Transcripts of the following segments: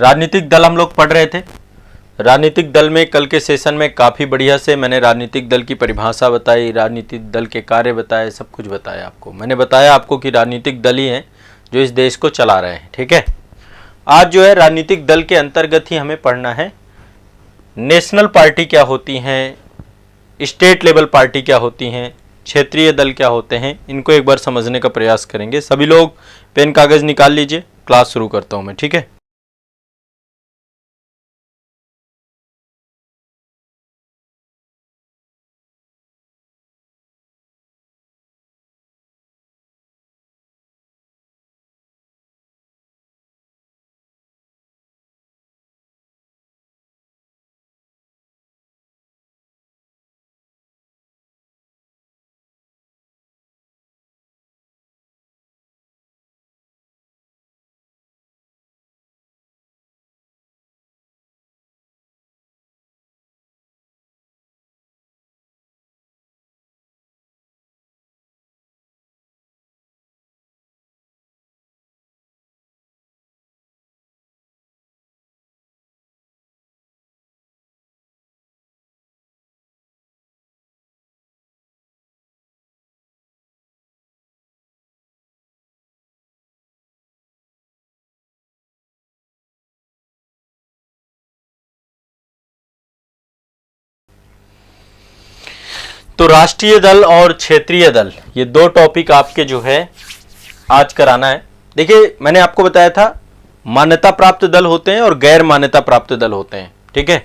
राजनीतिक दल हम लोग पढ़ रहे थे। राजनीतिक दल में कल के सेशन में काफ़ी बढ़िया से मैंने राजनीतिक दल की परिभाषा बताई, राजनीतिक दल के कार्य बताए, सब कुछ बताया आपको। मैंने बताया आपको कि राजनीतिक दल ही हैं जो इस देश को चला रहे हैं। ठीक है, आज जो है राजनीतिक दल के अंतर्गत ही हमें पढ़ना है। नेशनल पार्टी क्या होती हैं, स्टेट लेवल पार्टी क्या होती हैं, क्षेत्रीय दल क्या होते हैं, इनको एक बार समझने का प्रयास करेंगे। सभी लोग पेन कागज निकाल लीजिए, क्लास शुरू करता हूं मैं। ठीक है, तो राष्ट्रीय दल और क्षेत्रीय दल, ये दो टॉपिक आपके जो है आज कराना है। देखिए, मैंने आपको बताया था मान्यता प्राप्त दल होते हैं और गैर मान्यता प्राप्त दल होते हैं। ठीक है,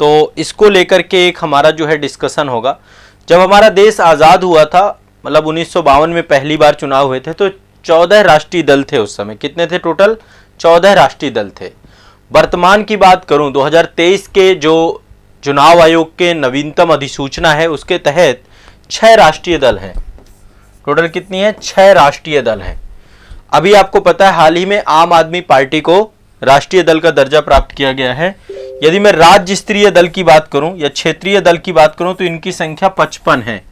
तो इसको लेकर के एक हमारा जो है डिस्कशन होगा। जब हमारा देश आज़ाद हुआ था, मतलब 1952 में पहली बार चुनाव हुए थे, तो 14 राष्ट्रीय दल थे उस समय। कितने थे टोटल? 14 राष्ट्रीय दल थे। वर्तमान की बात करूं, 2023 के जो चुनाव आयोग के नवीनतम अधिसूचना है उसके तहत 6 राष्ट्रीय दल हैं। टोटल कितनी है? 6 राष्ट्रीय दल हैं। अभी आपको पता है हाल ही में आम आदमी पार्टी को राष्ट्रीय दल का दर्जा प्राप्त किया गया है। यदि मैं राज्य स्तरीय दल की बात करूं या क्षेत्रीय दल की बात करूं तो इनकी संख्या 55 है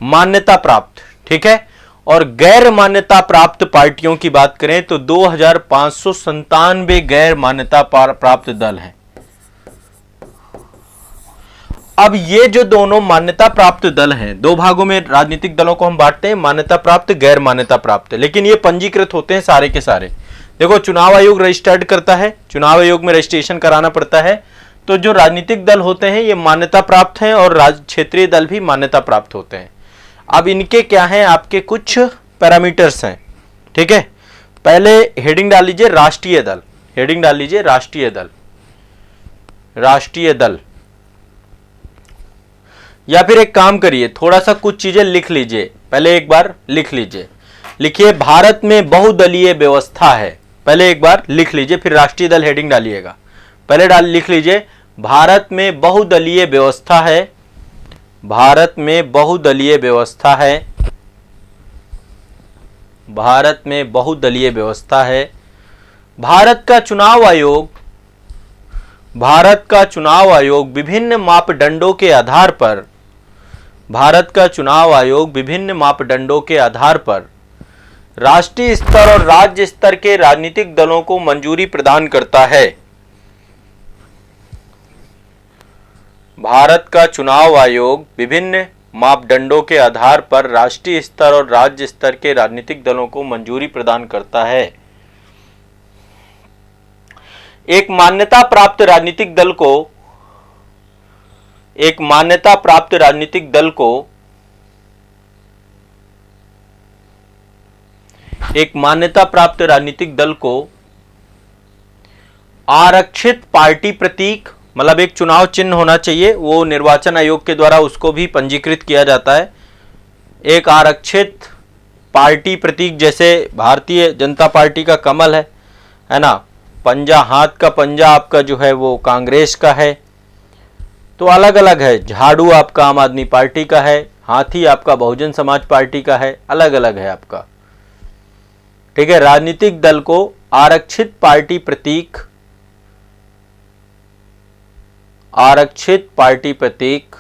मान्यता प्राप्त। ठीक है, और गैर मान्यता प्राप्त पार्टियों की बात करें तो 2597 गैर मान्यता प्राप्त दल हैं। अब ये जो दोनों मान्यता प्राप्त दल हैं, दो भागों में राजनीतिक दलों को हम बांटते हैं, मान्यता प्राप्त, गैर मान्यता प्राप्त, लेकिन ये पंजीकृत होते हैं सारे के सारे। देखो, चुनाव आयोग रजिस्टर्ड करता है, चुनाव आयोग में रजिस्ट्रेशन कराना पड़ता है। तो जो राजनीतिक दल होते हैं ये मान्यता प्राप्त हैं और क्षेत्रीय दल भी मान्यता प्राप्त होते हैं। अब इनके क्या हैं, आपके कुछ पैरामीटर्स हैं। ठीक है, पहले हेडिंग डाल लीजिए राष्ट्रीय दल, हेडिंग डाल लीजिए राष्ट्रीय दल, राष्ट्रीय दल। या फिर एक काम करिए, थोड़ा सा कुछ चीजें लिख लीजिए, पहले एक बार लिख लीजिए। लिखिए भारत में बहुदलीय व्यवस्था है, पहले एक बार लिख लीजिए, फिर राष्ट्रीय दल हेडिंग डालिएगा। पहले लिख लीजिए भारत में बहुदलीय व्यवस्था है, भारत में बहुदलीय व्यवस्था है, भारत में बहुदलीय व्यवस्था है। भारत का चुनाव आयोग, भारत का चुनाव आयोग विभिन्न मापदंडों के आधार पर, भारत का चुनाव आयोग विभिन्न मापदंडों के आधार पर राष्ट्रीय स्तर और राज्य स्तर के राजनीतिक दलों को मंजूरी प्रदान करता है। भारत का चुनाव आयोग विभिन्न मापदंडों के आधार पर राष्ट्रीय स्तर और राज्य स्तर के राजनीतिक दलों को मंजूरी प्रदान करता है। एक मान्यता प्राप्त राजनीतिक दल को, एक मान्यता प्राप्त राजनीतिक दल को, एक मान्यता प्राप्त राजनीतिक दल को आरक्षित पार्टी प्रतीक, मतलब एक चुनाव चिन्ह होना चाहिए, वो निर्वाचन आयोग के द्वारा उसको भी पंजीकृत किया जाता है। एक आरक्षित पार्टी प्रतीक, जैसे भारतीय जनता पार्टी का कमल है ना, पंजा, हाथ का पंजा आपका जो है वो कांग्रेस का है, तो अलग अलग है। झाड़ू आपका आम आदमी पार्टी का है, हाथी आपका बहुजन समाज पार्टी का है, अलग अलग है आपका। ठीक है, राजनीतिक दल को आरक्षित पार्टी प्रतीक, आरक्षित पार्टी प्रतीक,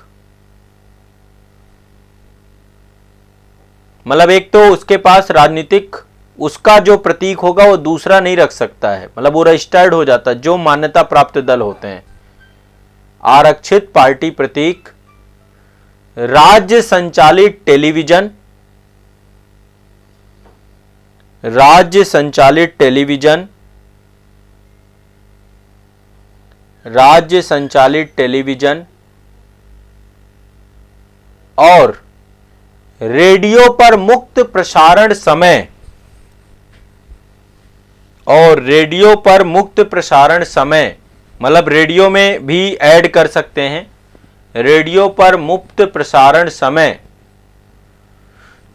मतलब एक तो उसके पास राजनीतिक उसका जो प्रतीक होगा वो दूसरा नहीं रख सकता है, मतलब वो रजिस्टर्ड हो जाता है। जो मान्यता प्राप्त दल होते हैं, आरक्षित पार्टी प्रतीक, राज्य संचालित टेलीविजन, राज्य संचालित टेलीविजन, राज्य संचालित टेलीविजन और रेडियो पर मुक्त प्रसारण समय, और रेडियो पर मुक्त प्रसारण समय, मतलब रेडियो में भी ऐड कर सकते हैं, रेडियो पर मुक्त प्रसारण समय,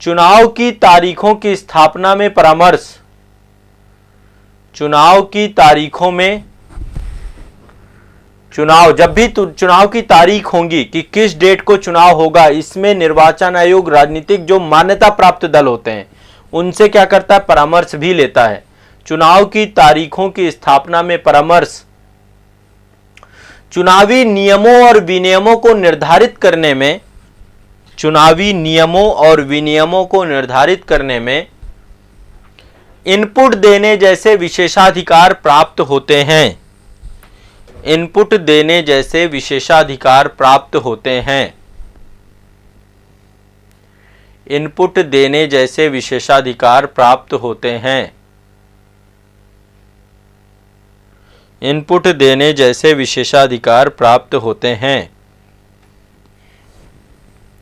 चुनाव की तारीखों की स्थापना में परामर्श, चुनाव की तारीखों में, चुनाव जब भी चुनाव की तारीख होगी कि किस डेट को चुनाव होगा, इसमें निर्वाचन आयोग राजनीतिक जो मान्यता प्राप्त दल होते हैं उनसे क्या करता है, परामर्श भी लेता है। चुनाव की तारीखों की स्थापना में परामर्श, चुनावी नियमों और विनियमों को निर्धारित करने में, चुनावी नियमों और विनियमों को निर्धारित करने में इनपुट देने जैसे विशेषाधिकार प्राप्त होते हैं, इनपुट देने जैसे विशेषाधिकार प्राप्त होते हैं, इनपुट देने जैसे विशेषाधिकार प्राप्त होते हैं, इनपुट देने जैसे विशेषाधिकार प्राप्त होते हैं,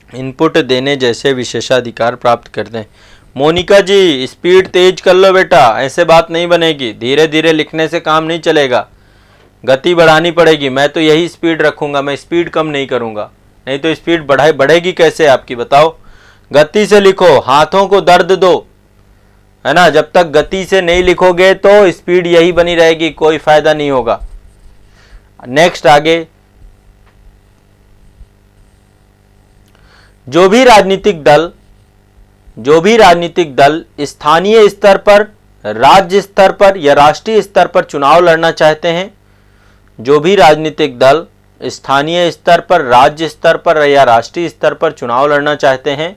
इनपुट देने जैसे विशेषाधिकार प्राप्त करते हैं। मोनिका जी स्पीड तेज कर लो बेटा, ऐसे बात नहीं बनेगी, धीरे धीरे लिखने से काम नहीं चलेगा, गति बढ़ानी पड़ेगी। मैं तो यही स्पीड रखूंगा, मैं स्पीड कम नहीं करूंगा, नहीं तो स्पीड बढ़ेगी कैसे आपकी, बताओ। गति से लिखो, हाथों को दर्द दो, है ना। जब तक गति से नहीं लिखोगे तो स्पीड यही बनी रहेगी, कोई फायदा नहीं होगा। नेक्स्ट आगे, जो भी राजनीतिक दल स्थानीय स्तर पर, राज्य स्तर पर या राष्ट्रीय स्तर पर चुनाव लड़ना चाहते हैं, जो भी राजनीतिक दल स्थानीय स्तर पर, राज्य स्तर पर या राष्ट्रीय स्तर पर चुनाव लड़ना चाहते हैं,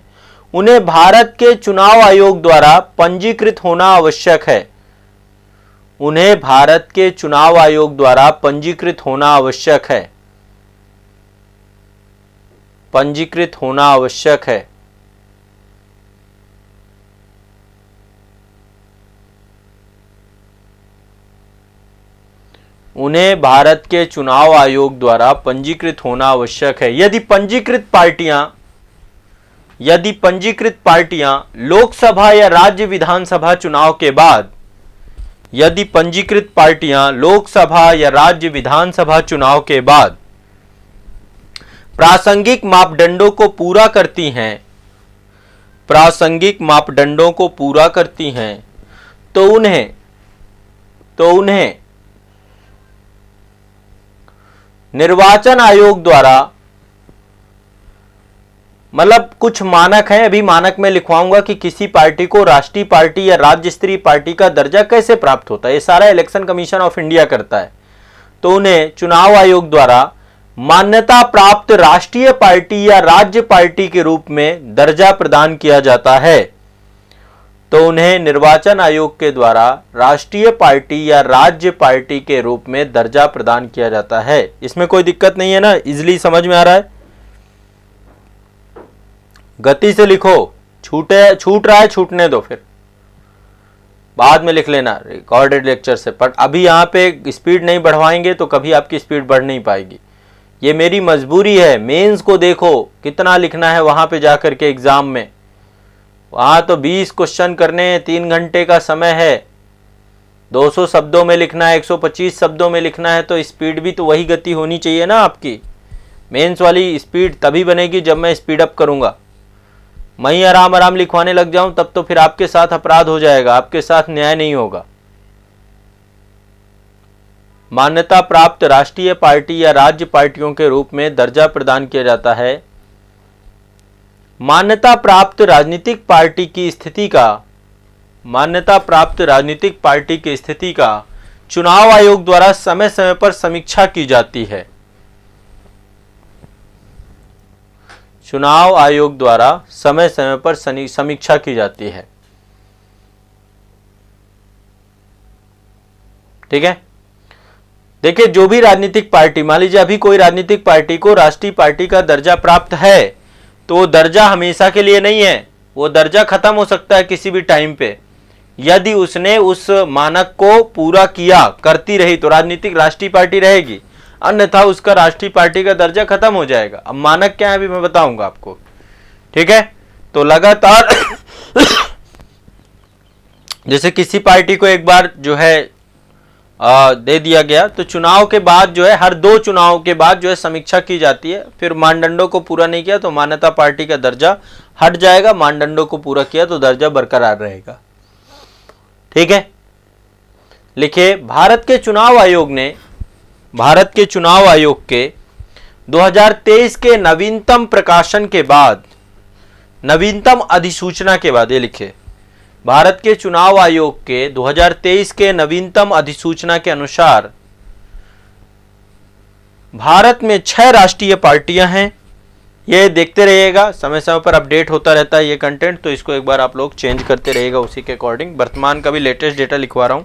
उन्हें भारत के चुनाव आयोग द्वारा पंजीकृत होना आवश्यक है, उन्हें भारत के चुनाव आयोग द्वारा पंजीकृत होना आवश्यक है, पंजीकृत होना आवश्यक है। उन्हें भारत के चुनाव आयोग द्वारा पंजीकृत होना आवश्यक है। यदि पंजीकृत पार्टियां लोकसभा या राज्य विधानसभा चुनाव के बाद, यदि पंजीकृत पार्टियां लोकसभा या राज्य विधानसभा चुनाव के बाद प्रासंगिक मापदंडों को पूरा करती हैं, प्रासंगिक मापदंडों को पूरा करती हैं, तो उन्हें निर्वाचन आयोग द्वारा, मतलब कुछ मानक हैं, अभी मानक में लिखवाऊंगा कि किसी पार्टी को राष्ट्रीय पार्टी या राज्य स्तरीय पार्टी का दर्जा कैसे प्राप्त होता है, ये सारा इलेक्शन कमीशन ऑफ इंडिया करता है। तो उन्हें चुनाव आयोग द्वारा मान्यता प्राप्त राष्ट्रीय पार्टी या राज्य पार्टी के रूप में दर्जा प्रदान किया जाता है, तो उन्हें निर्वाचन आयोग के द्वारा राष्ट्रीय पार्टी या राज्य पार्टी के रूप में दर्जा प्रदान किया जाता है। इसमें कोई दिक्कत नहीं है ना, इजीली समझ में आ रहा है। गति से लिखो, छूट रहा है छूटने दो, फिर बाद में लिख लेना रिकॉर्डेड लेक्चर से। पर अभी यहाँ पे स्पीड नहीं बढ़वाएंगे तो कभी आपकी स्पीड बढ़ नहीं पाएगी, ये मेरी मजबूरी है। मेंस को देखो कितना लिखना है वहां पे जाकर के एग्जाम में, वहां तो 20 क्वेश्चन करने हैं, 3 घंटे का समय है, 200 शब्दों में लिखना है, 125 शब्दों में लिखना है, तो स्पीड भी तो वही गति होनी चाहिए ना आपकी। मेंस वाली स्पीड तभी बनेगी जब मैं स्पीड अप करूंगा। मैं ही आराम लिखवाने लग जाऊं तब तो फिर आपके साथ अपराध हो जाएगा, आपके साथ न्याय नहीं होगा। मान्यता प्राप्त राष्ट्रीय पार्टी या राज्य पार्टियों के रूप में दर्जा प्रदान किया जाता है। मान्यता प्राप्त राजनीतिक पार्टी की स्थिति का, मान्यता प्राप्त राजनीतिक पार्टी की स्थिति का चुनाव आयोग द्वारा समय समय पर समीक्षा की जाती है। चुनाव आयोग द्वारा समय समय पर समीक्षा की जाती है। ठीक है। देखिए, जो भी राजनीतिक पार्टी, मान लीजिए अभी कोई राजनीतिक पार्टी को राष्ट्रीय पार्टी का दर्जा प्राप्त है, तो वो दर्जा हमेशा के लिए नहीं है, वो दर्जा खत्म हो सकता है किसी भी टाइम पे। यदि उसने उस मानक को पूरा किया, करती रही, तो राजनीतिक राष्ट्रीय पार्टी रहेगी, अन्यथा उसका राष्ट्रीय पार्टी का दर्जा खत्म हो जाएगा। अब मानक क्या है अभी मैं बताऊंगा आपको, ठीक है। तो लगातार जैसे किसी पार्टी को एक बार जो है दे दिया गया, तो चुनाव के बाद जो है, हर 2 चुनाव के बाद जो है समीक्षा की जाती है, फिर मानदंडों को पूरा नहीं किया तो मान्यता पार्टी का दर्जा हट जाएगा, मानदंडों को पूरा किया तो दर्जा बरकरार रहेगा, ठीक है। लिखिए, भारत के चुनाव आयोग के 2023 के नवीनतम प्रकाशन के बाद, नवीनतम अधिसूचना के बाद, ये लिखे, भारत के चुनाव आयोग के 2023 के नवीनतम अधिसूचना के अनुसार भारत में 6 राष्ट्रीय पार्टियां हैं। ये देखते रहिएगा, समय समय पर अपडेट होता रहता है ये कंटेंट, तो इसको एक बार आप लोग चेंज करते रहिएगा उसी के अकॉर्डिंग। वर्तमान का भी लेटेस्ट डेटा लिखवा रहा हूं।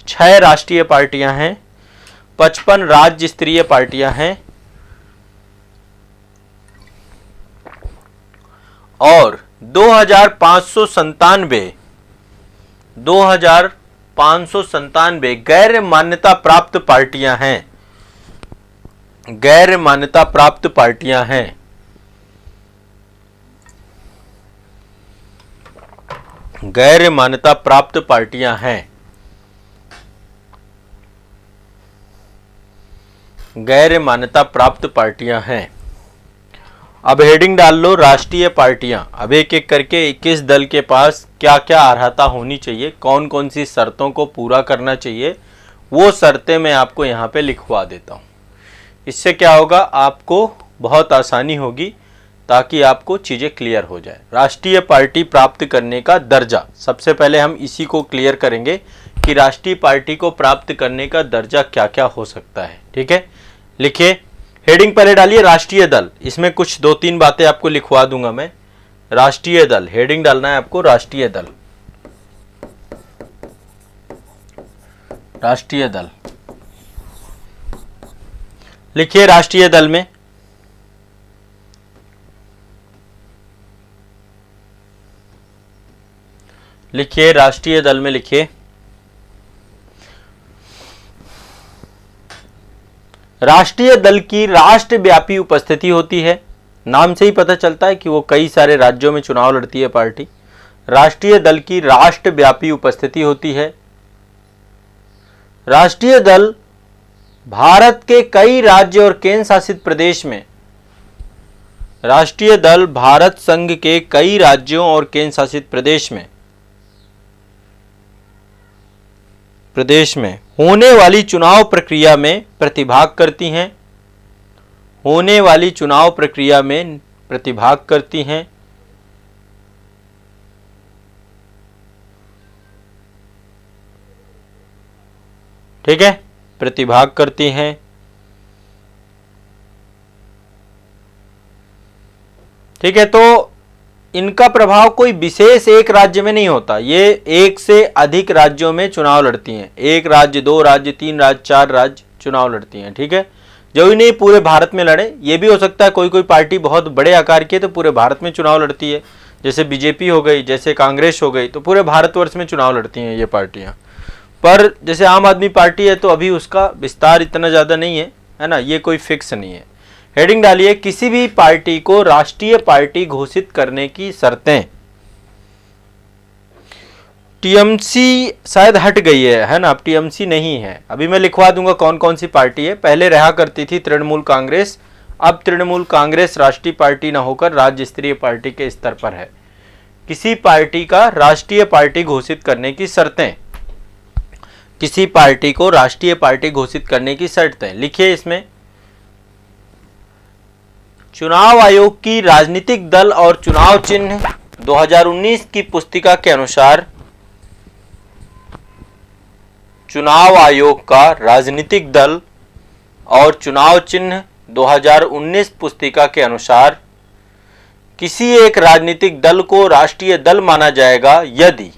6 राष्ट्रीय पार्टियां हैं, 55 राज्य स्तरीय पार्टियां हैं और 2597 गैर मान्यता प्राप्त पार्टियां हैं, गैर मान्यता प्राप्त पार्टियां हैं। गैर मान्यता प्राप्त पार्टियां हैं, गैर मान्यता प्राप्त पार्टियां हैं। अब हेडिंग डाल लो राष्ट्रीय पार्टियां। अब एक एक करके 21 दल के पास क्या क्या अर्हता होनी चाहिए, कौन कौन सी शर्तों को पूरा करना चाहिए, वो शर्तें मैं आपको यहाँ पे लिखवा देता हूँ। इससे क्या होगा, आपको बहुत आसानी होगी, ताकि आपको चीज़ें क्लियर हो जाए। राष्ट्रीय पार्टी प्राप्त करने का दर्जा, सबसे पहले हम इसी को क्लियर करेंगे कि राष्ट्रीय पार्टी को प्राप्त करने का दर्जा क्या क्या हो सकता है, ठीक है। लिखिए, हेडिंग पहले डालिए राष्ट्रीय दल, इसमें कुछ 2-3 बातें आपको लिखवा दूंगा मैं। राष्ट्रीय दल, हेडिंग डालना है आपको राष्ट्रीय दल, राष्ट्रीय दल। लिखिए राष्ट्रीय दल में लिखिए राष्ट्रीय दल में लिखिए, राष्ट्रीय दल की राष्ट्रव्यापी उपस्थिति होती है। नाम से ही पता चलता है कि वो कई सारे राज्यों में चुनाव लड़ती है पार्टी। राष्ट्रीय दल की राष्ट्रव्यापी उपस्थिति होती है। राष्ट्रीय दल भारत के कई राज्य और केंद्र शासित प्रदेश में, राष्ट्रीय दल भारत संघ के कई राज्यों और केंद्र शासित प्रदेश में होने वाली चुनाव प्रक्रिया में प्रतिभाग करती हैं, होने वाली चुनाव प्रक्रिया में प्रतिभाग करती हैं। ठीक है, प्रतिभाग करती हैं। ठीक है, तो इनका प्रभाव कोई विशेष एक राज्य में नहीं होता, ये एक से अधिक राज्यों में चुनाव लड़ती हैं। एक राज्य, 2 राज्य, 3 राज्य, 4 राज्य चुनाव लड़ती हैं। ठीक है, जो ही नहीं पूरे भारत में लड़े, ये भी हो सकता है कोई कोई पार्टी बहुत बड़े आकार की है तो पूरे भारत में चुनाव लड़ती है, जैसे बीजेपी हो गई, जैसे कांग्रेस हो गई, तो पूरे भारतवर्ष में चुनाव लड़ती हैं ये पार्टियां। पर जैसे आम आदमी पार्टी है तो अभी उसका विस्तार इतना ज़्यादा नहीं है ना, ये कोई फिक्स नहीं है। हेडिंग डालिए, किसी भी पार्टी को राष्ट्रीय पार्टी घोषित करने की शर्तें। टीएमसी शायद हट गई है ना, अब टीएमसी नहीं है। अभी मैं लिखवा दूंगा कौन कौन सी पार्टी है। पहले रहा करती थी तृणमूल कांग्रेस, अब तृणमूल कांग्रेस राष्ट्रीय पार्टी न होकर राज्य स्तरीय पार्टी के स्तर पर है। किसी पार्टी का राष्ट्रीय पार्टी घोषित करने की शर्तें, किसी पार्टी को राष्ट्रीय पार्टी घोषित करने की शर्तें लिखिए। इसमें चुनाव आयोग की राजनीतिक दल और चुनाव चिन्ह 2019 की पुस्तिका के अनुसार, चुनाव आयोग का राजनीतिक दल और चुनाव चिन्ह 2019 पुस्तिका के अनुसार किसी एक राजनीतिक दल को राष्ट्रीय दल माना जाएगा यदि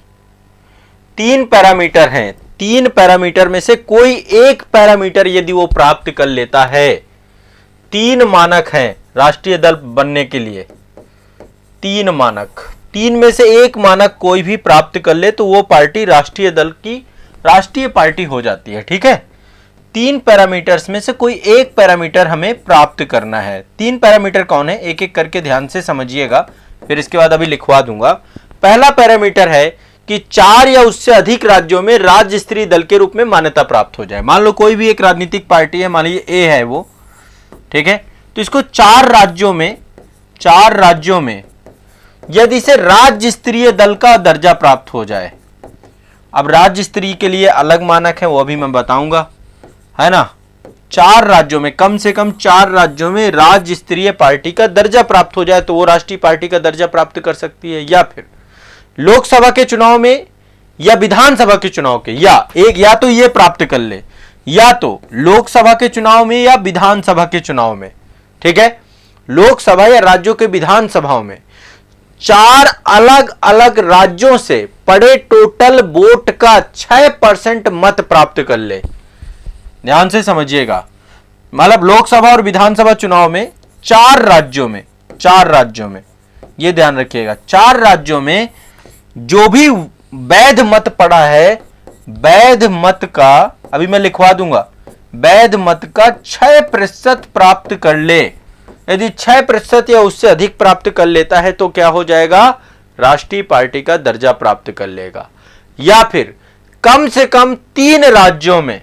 3 पैरामीटर हैं। तीन पैरामीटर में से कोई एक पैरामीटर यदि वो प्राप्त कर लेता है, तीन मानक हैं राष्ट्रीय दल बनने के लिए, तीन मानक, तीन में से एक मानक कोई भी प्राप्त कर ले तो वो पार्टी राष्ट्रीय दल की राष्ट्रीय पार्टी हो जाती है। ठीक है, तीन पैरामीटर्स में से कोई एक पैरामीटर हमें प्राप्त करना है। तीन पैरामीटर कौन है, एक एक करके ध्यान से समझिएगा, फिर इसके बाद अभी लिखवा दूंगा। पहला पैरामीटर है कि 4 या उससे अधिक राज्यों में राज्य स्तरीय दल के रूप में मान्यता प्राप्त हो जाए। मान लो कोई भी एक राजनीतिक पार्टी है, मान लीजिए ए है वो, ठीक है, तो इसको 4 राज्यों में यदि इसे राज्य स्तरीय दल का दर्जा प्राप्त हो जाए। अब राज्य स्तरीय के लिए अलग मानक है, वो अभी मैं बताऊंगा, है ना। 4 राज्यों में, कम से कम 4 राज्यों में राज्य स्तरीय पार्टी का दर्जा प्राप्त हो जाए तो वो राष्ट्रीय पार्टी का दर्जा प्राप्त कर सकती है। या फिर लोकसभा के चुनाव में या विधानसभा के चुनाव के, या तो ये प्राप्त कर ले, या तो लोकसभा के चुनाव में या विधानसभा के चुनाव में। ठीक है, लोकसभा या राज्यों के विधानसभाओं में 4 अलग अलग राज्यों से पड़े टोटल वोट का 6% मत प्राप्त कर ले। ध्यान से समझिएगा, मतलब लोकसभा और विधानसभा चुनाव में 4 राज्यों में यह ध्यान रखिएगा, 4 राज्यों में जो भी वैध मत पड़ा है, वैध मत का, अभी मैं लिखवा दूंगा, वैध मत का 6% प्राप्त कर ले। यदि 6% या उससे अधिक प्राप्त कर लेता है तो क्या हो जाएगा, राष्ट्रीय पार्टी का दर्जा प्राप्त कर लेगा। या फिर कम से कम 3 राज्यों में,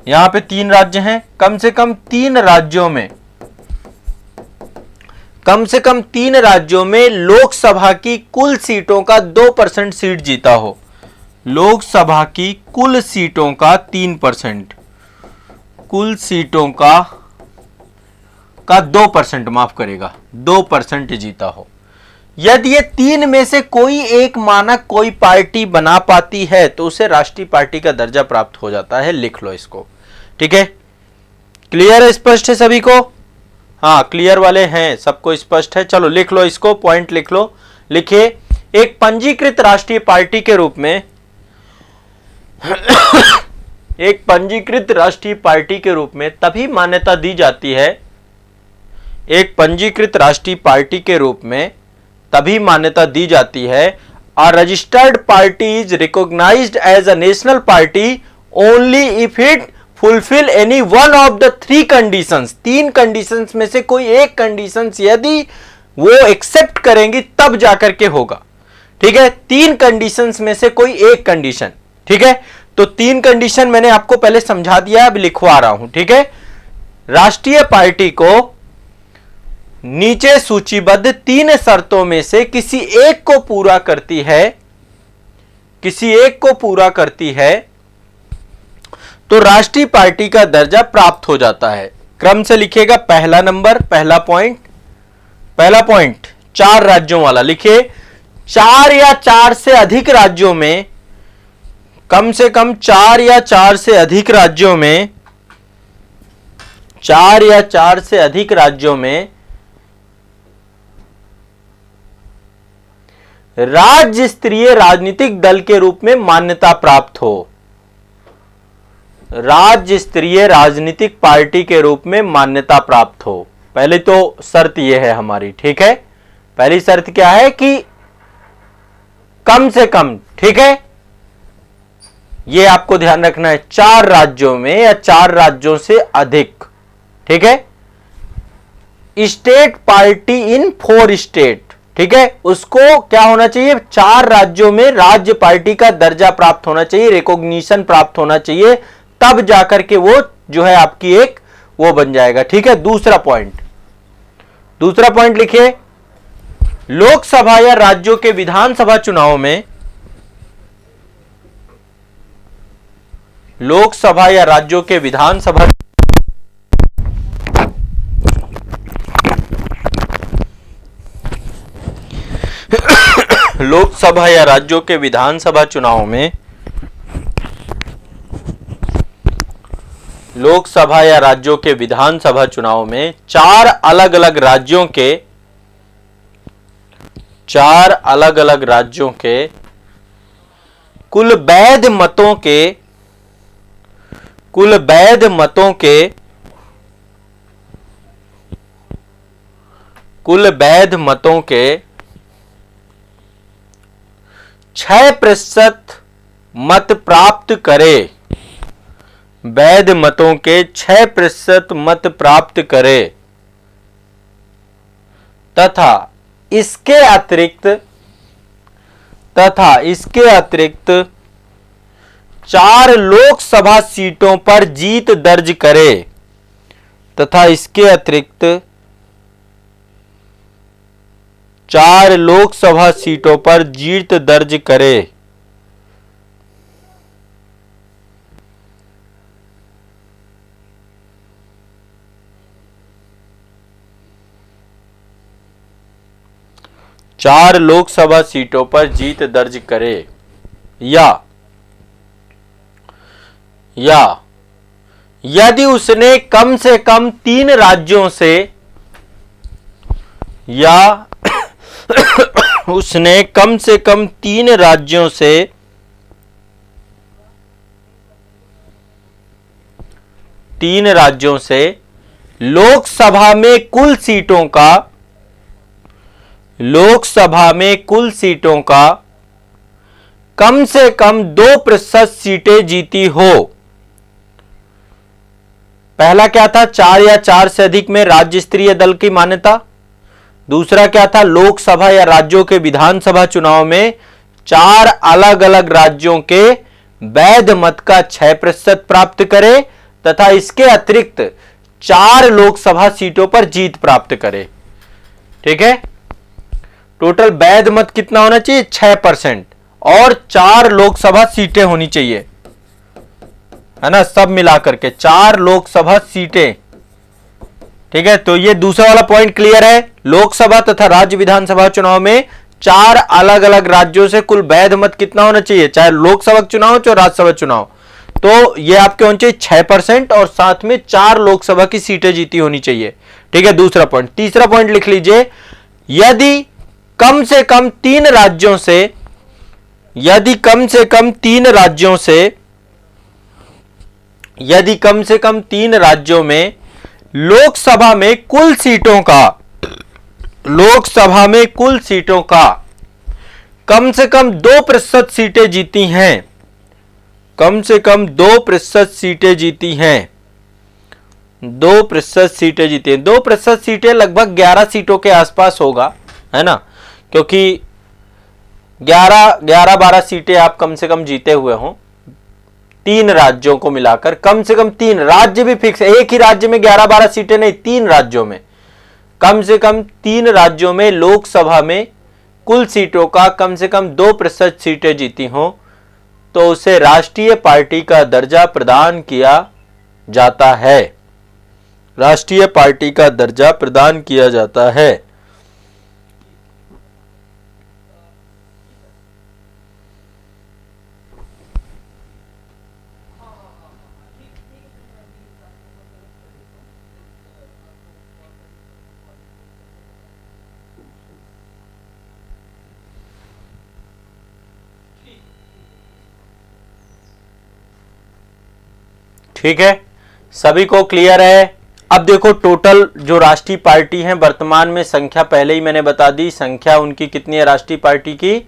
यहां पे 3 राज्य हैं, कम से कम 3 राज्यों में लोकसभा की कुल सीटों का 2% सीट जीता हो। लोकसभा की कुल सीटों का 3%, कुल सीटों का 2%, माफ करेगा, 2% जीता हो। यदि ये 3 में से कोई एक मानक कोई पार्टी बना पाती है तो उसे राष्ट्रीय पार्टी का दर्जा प्राप्त हो जाता है। लिख लो इसको। ठीक है, क्लियर है, स्पष्ट है सभी को? हाँ, क्लियर वाले हैं, सबको स्पष्ट है। चलो लिख लो इसको, पॉइंट लिख लो। लिखिए, एक पंजीकृत राष्ट्रीय पार्टी के रूप में एक पंजीकृत राष्ट्रीय पार्टी के रूप में तभी मान्यता दी जाती है, एक पंजीकृत राष्ट्रीय पार्टी के रूप में तभी मान्यता दी जाती है, a registered party is recognized as a national party only if it fulfill any one of the 3 conditions। 3 conditions में से कोई एक conditions यदि वो एक्सेप्ट करेंगी तब जाकर के होगा। ठीक है, 3 conditions में से कोई एक condition। ठीक है, तो 3 condition मैंने आपको पहले समझा दिया, अब लिखवा रहा हूं। ठीक है, राष्ट्रीय पार्टी को नीचे सूचीबद्ध 3 शर्तों में से किसी एक को पूरा करती है तो राष्ट्रीय पार्टी का दर्जा प्राप्त हो जाता है। क्रम से लिखिएगा। पहला पॉइंट 4 राज्यों वाला लिखिए। 4 या 4 से अधिक राज्यों में, कम से कम 4 या 4 से अधिक राज्यों में, 4 या 4 से अधिक राज्यों में राज्य स्तरीय राजनीतिक दल के रूप में मान्यता प्राप्त हो। राज्य स्तरीय राजनीतिक पार्टी के रूप में मान्यता प्राप्त हो। पहले तो शर्त यह है हमारी। ठीक है, पहली शर्त क्या है कि कम से कम, ठीक है, यह आपको ध्यान रखना है, 4 राज्यों में या 4 राज्यों से अधिक। ठीक है, स्टेट पार्टी इन 4 स्टेट। ठीक है, उसको क्या होना चाहिए, 4 राज्यों में राज्य पार्टी का दर्जा प्राप्त होना चाहिए, रिकॉग्निशन प्राप्त होना चाहिए, तब जाकर के वो जो है आपकी एक वो बन जाएगा। ठीक है, दूसरा पॉइंट लिखिए। लोकसभा या राज्यों के विधानसभा चुनाव में, लोकसभा या राज्यों के विधानसभा लोकसभा या राज्यों के विधानसभा चुनाव में, लोकसभा या राज्यों के विधानसभा चुनाव में 4 अलग अलग राज्यों के कुल वैध मतों के 6% मत प्राप्त करे, वैध मतों के 6% मत प्राप्त करे तथा इसके अतिरिक्त 4 लोकसभा सीटों पर जीत दर्ज करे, तथा इसके अतिरिक्त 4 लोकसभा सीटों पर जीत दर्ज करे। चार लोकसभा सीटों पर जीत दर्ज करे या यदि उसने कम से कम 3 राज्यों से या उसने कम से कम 3 राज्यों से लोकसभा में कुल सीटों का कम से कम 2% सीटें जीती हो। पहला क्या था? 4 या 4 से अधिक में राज्य स्तरीय दल की मान्यता। दूसरा क्या था? लोकसभा या राज्यों के विधानसभा चुनाव में 4 अलग अलग राज्यों के वैध मत का 6% प्राप्त करे तथा इसके अतिरिक्त 4 लोकसभा सीटों पर जीत प्राप्त करे। ठीक है, टोटल वैध मत कितना होना चाहिए? 6% और 4 लोकसभा सीटें होनी चाहिए, है ना, सब मिलाकर के 4 लोकसभा सीटें। ठीक है, तो ये दूसरा वाला पॉइंट क्लियर है। लोकसभा तथा राज्य विधानसभा चुनाव में 4 अलग अलग राज्यों से कुल वैध मत कितना होना चाहिए, चाहे लोकसभा चुनाव हो चाहे राज्यसभा चुनाव। तो ये आपके होने चाहिए 6% और साथ में 4 लोकसभा की सीटें जीती होनी चाहिए। ठीक है, दूसरा पॉइंट। तीसरा पॉइंट लिख लीजिए, यदि कम से कम 3 राज्यों में लोकसभा में कुल सीटों का कम से कम 2% सीटें जीती हैं, कम से कम 2% सीटें जीती हैं, 2% सीटें जीती हैं। 2% सीटें लगभग 11 सीटों के आसपास होगा, है ना, क्योंकि 11-12 सीटें आप कम से कम जीते हुए हों। 3 राज्यों को मिलाकर कम से कम 3 राज्य भी फिक्स है, एक ही राज्य में 11-12 सीटें नहीं, 3 राज्यों में कम से कम 3 राज्यों में लोकसभा में कुल सीटों का कम से कम 2% सीटें जीती हों तो उसे राष्ट्रीय पार्टी का दर्जा प्रदान किया जाता है, राष्ट्रीय पार्टी का दर्जा प्रदान किया जाता है। ठीक है, सभी को क्लियर है। अब देखो टोटल जो राष्ट्रीय पार्टी है वर्तमान में संख्या पहले ही मैंने बता दी, संख्या उनकी कितनी है राष्ट्रीय पार्टी की?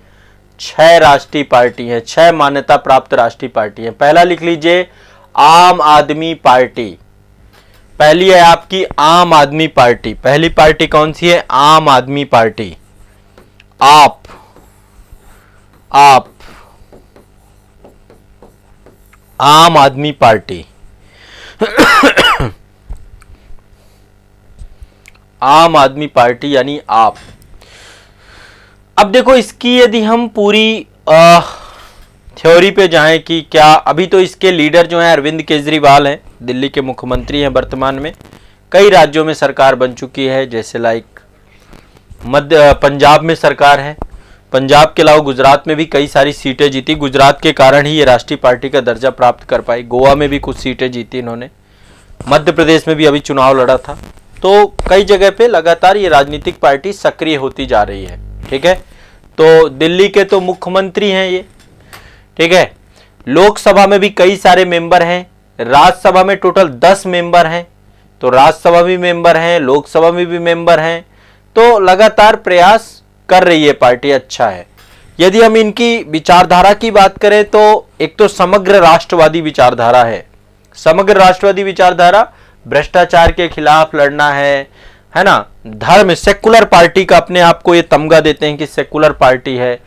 6 राष्ट्रीय पार्टी है, 6 मान्यता प्राप्त राष्ट्रीय पार्टी है। पहला लिख लीजिए आम आदमी पार्टी, पहली है आपकी आम आदमी पार्टी। पहली पार्टी कौन सी है? आम आदमी पार्टी। आप आम आदमी पार्टी आम आदमी पार्टी यानी आप। अब देखो इसकी यदि हम पूरी थ्योरी पे जाएं कि क्या, अभी तो इसके लीडर जो हैं अरविंद केजरीवाल हैं, दिल्ली के मुख्यमंत्री हैं वर्तमान में। कई राज्यों में सरकार बन चुकी है, जैसे लाइक पंजाब में सरकार है, पंजाब के अलावा गुजरात में भी कई सारी सीटें जीती, गुजरात के कारण ही ये राष्ट्रीय पार्टी का दर्जा प्राप्त कर पाई। गोवा में भी कुछ सीटें जीती इन्होंने, मध्य प्रदेश में भी अभी चुनाव लड़ा था। तो कई जगह पे लगातार ये राजनीतिक पार्टी सक्रिय होती जा रही है। ठीक है, तो दिल्ली के तो मुख्यमंत्री हैं ये, ठीक है। लोकसभा में भी कई सारे मेंबर हैं, राज्यसभा में टोटल 10 मेंबर हैं, तो राज्यसभा भी मेंबर हैं, लोकसभा में भी मेंबर हैं, तो लगातार प्रयास कर रही है पार्टी, अच्छा है। यदि हम इनकी विचारधारा की बात करें तो एक तो समग्र राष्ट्रवादी विचारधारा है। समग्र राष्ट्रवादी विचारधारा भ्रष्टाचार के खिलाफ लड़ना है ना। धर्म, सेकुलर पार्टी का अपने आप को ये तमगा देते हैं कि सेकुलर पार्टी है।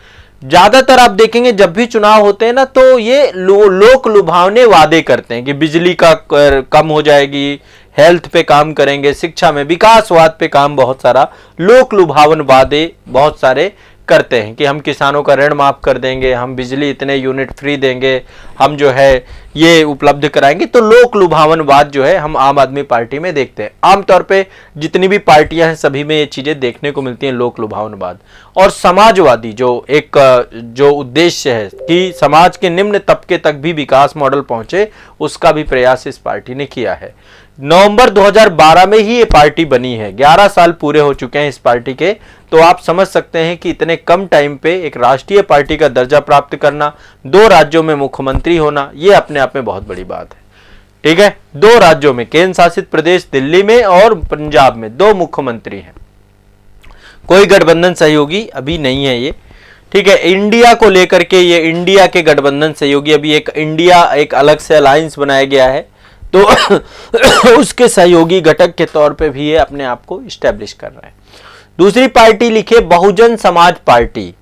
ज्यादातर आप देखेंगे जब भी चुनाव होते हैं ना तो ये लोक लुभावने वादे करते हैं कि बिजली का कम हो जाएगी, हेल्थ पे काम करेंगे, शिक्षा में विकासवाद पे काम, बहुत सारा लोक लुभावन वादे बहुत सारे करते हैं कि हम किसानों का ऋण माफ कर देंगे, हम बिजली इतने यूनिट फ्री देंगे, हम जो है ये उपलब्ध कराएंगे। तो लोक लुभावनवाद जो है हम आम आदमी पार्टी में देखते हैं। आमतौर पे जितनी भी पार्टियां हैं सभी में ये चीजें देखने को मिलती हैं, लोक लुभावनवाद। और समाजवादी जो उद्देश्य है कि समाज के निम्न तबके तक भी विकास मॉडल पहुंचे, उसका भी प्रयास इस पार्टी ने किया है। नवंबर 2012 में ही ये पार्टी बनी है, 11 साल पूरे हो चुके हैं इस पार्टी के। तो आप समझ सकते हैं कि इतने कम टाइम पे एक राष्ट्रीय पार्टी का दर्जा प्राप्त करना, 2 राज्यों में मुख्यमंत्री होना, ये अपने आप में बहुत बड़ी बात है। ठीक है, 2 राज्यों में, केंद्र शासित प्रदेश दिल्ली में और पंजाब में 2 मुख्यमंत्री हैं। कोई गठबंधन सहयोगी अभी नहीं है ये। ठीक है, इंडिया को लेकर के ये इंडिया के गठबंधन सहयोगी, अभी एक अलग से अलायंस बनाया गया है, तो उसके सहयोगी घटक के तौर पे भी ये अपने आप को स्टैब्लिश कर रहे हैं। दूसरी पार्टी लिखे बहुजन समाज पार्टी।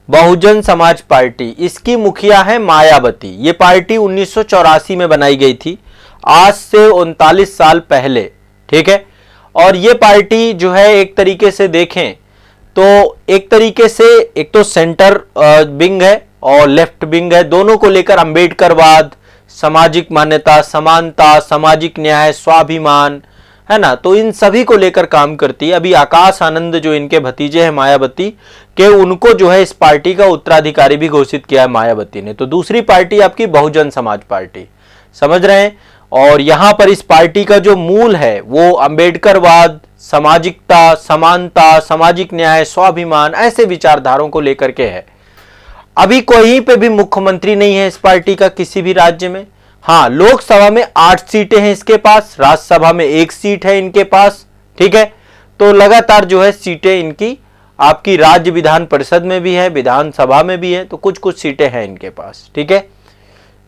बहुजन समाज पार्टी, इसकी मुखिया है मायावती। ये पार्टी 1984 में बनाई गई थी, आज से 39 साल पहले। ठीक है, और ये पार्टी जो है एक तरीके से देखें तो एक तरीके से एक तो सेंटर विंग है और लेफ्ट विंग है, दोनों को लेकर अंबेडकरवाद, सामाजिक मान्यता, समानता, सामाजिक न्याय, स्वाभिमान, है ना, तो इन सभी को लेकर काम करती है। अभी आकाश आनंद जो इनके भतीजे हैं मायावती के, उनको जो है इस पार्टी का उत्तराधिकारी भी घोषित किया है मायावती ने। तो दूसरी पार्टी आपकी बहुजन समाज पार्टी, समझ रहे हैं। और यहां पर इस पार्टी का जो मूल है वो अंबेडकरवाद, सामाजिकता, समानता, सामाजिक न्याय, स्वाभिमान, ऐसे विचारधारों को लेकर के है। अभी कहीं पे भी मुख्यमंत्री नहीं है इस पार्टी का किसी भी राज्य में। हाँ, लोकसभा में 8 सीटें हैं इसके पास, राज्यसभा में 1 सीट है इनके पास। ठीक है, तो लगातार जो है सीटें इनकी आपकी राज्य विधान परिषद में भी है, विधानसभा में भी है, तो कुछ कुछ सीटें हैं इनके पास। ठीक है,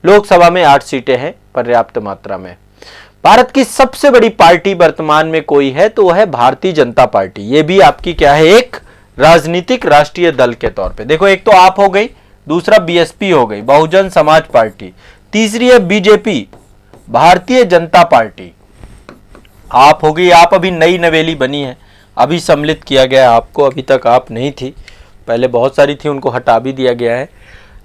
लोकसभा में 8 सीटें हैं पर्याप्त मात्रा में। भारत की सबसे बड़ी पार्टी वर्तमान में कोई है तो वह है भारतीय जनता पार्टी। ये भी आपकी क्या है, एक राजनीतिक राष्ट्रीय दल के तौर पे। देखो, एक तो आप हो गई, दूसरा बीएसपी हो गई, बहुजन समाज पार्टी, तीसरी है बीजेपी, भारतीय जनता पार्टी। आप हो गई, आप अभी नई नवेली बनी है, अभी सम्मिलित किया गया आपको, अभी तक आप नहीं थी, पहले बहुत सारी थी, उनको हटा भी दिया गया है।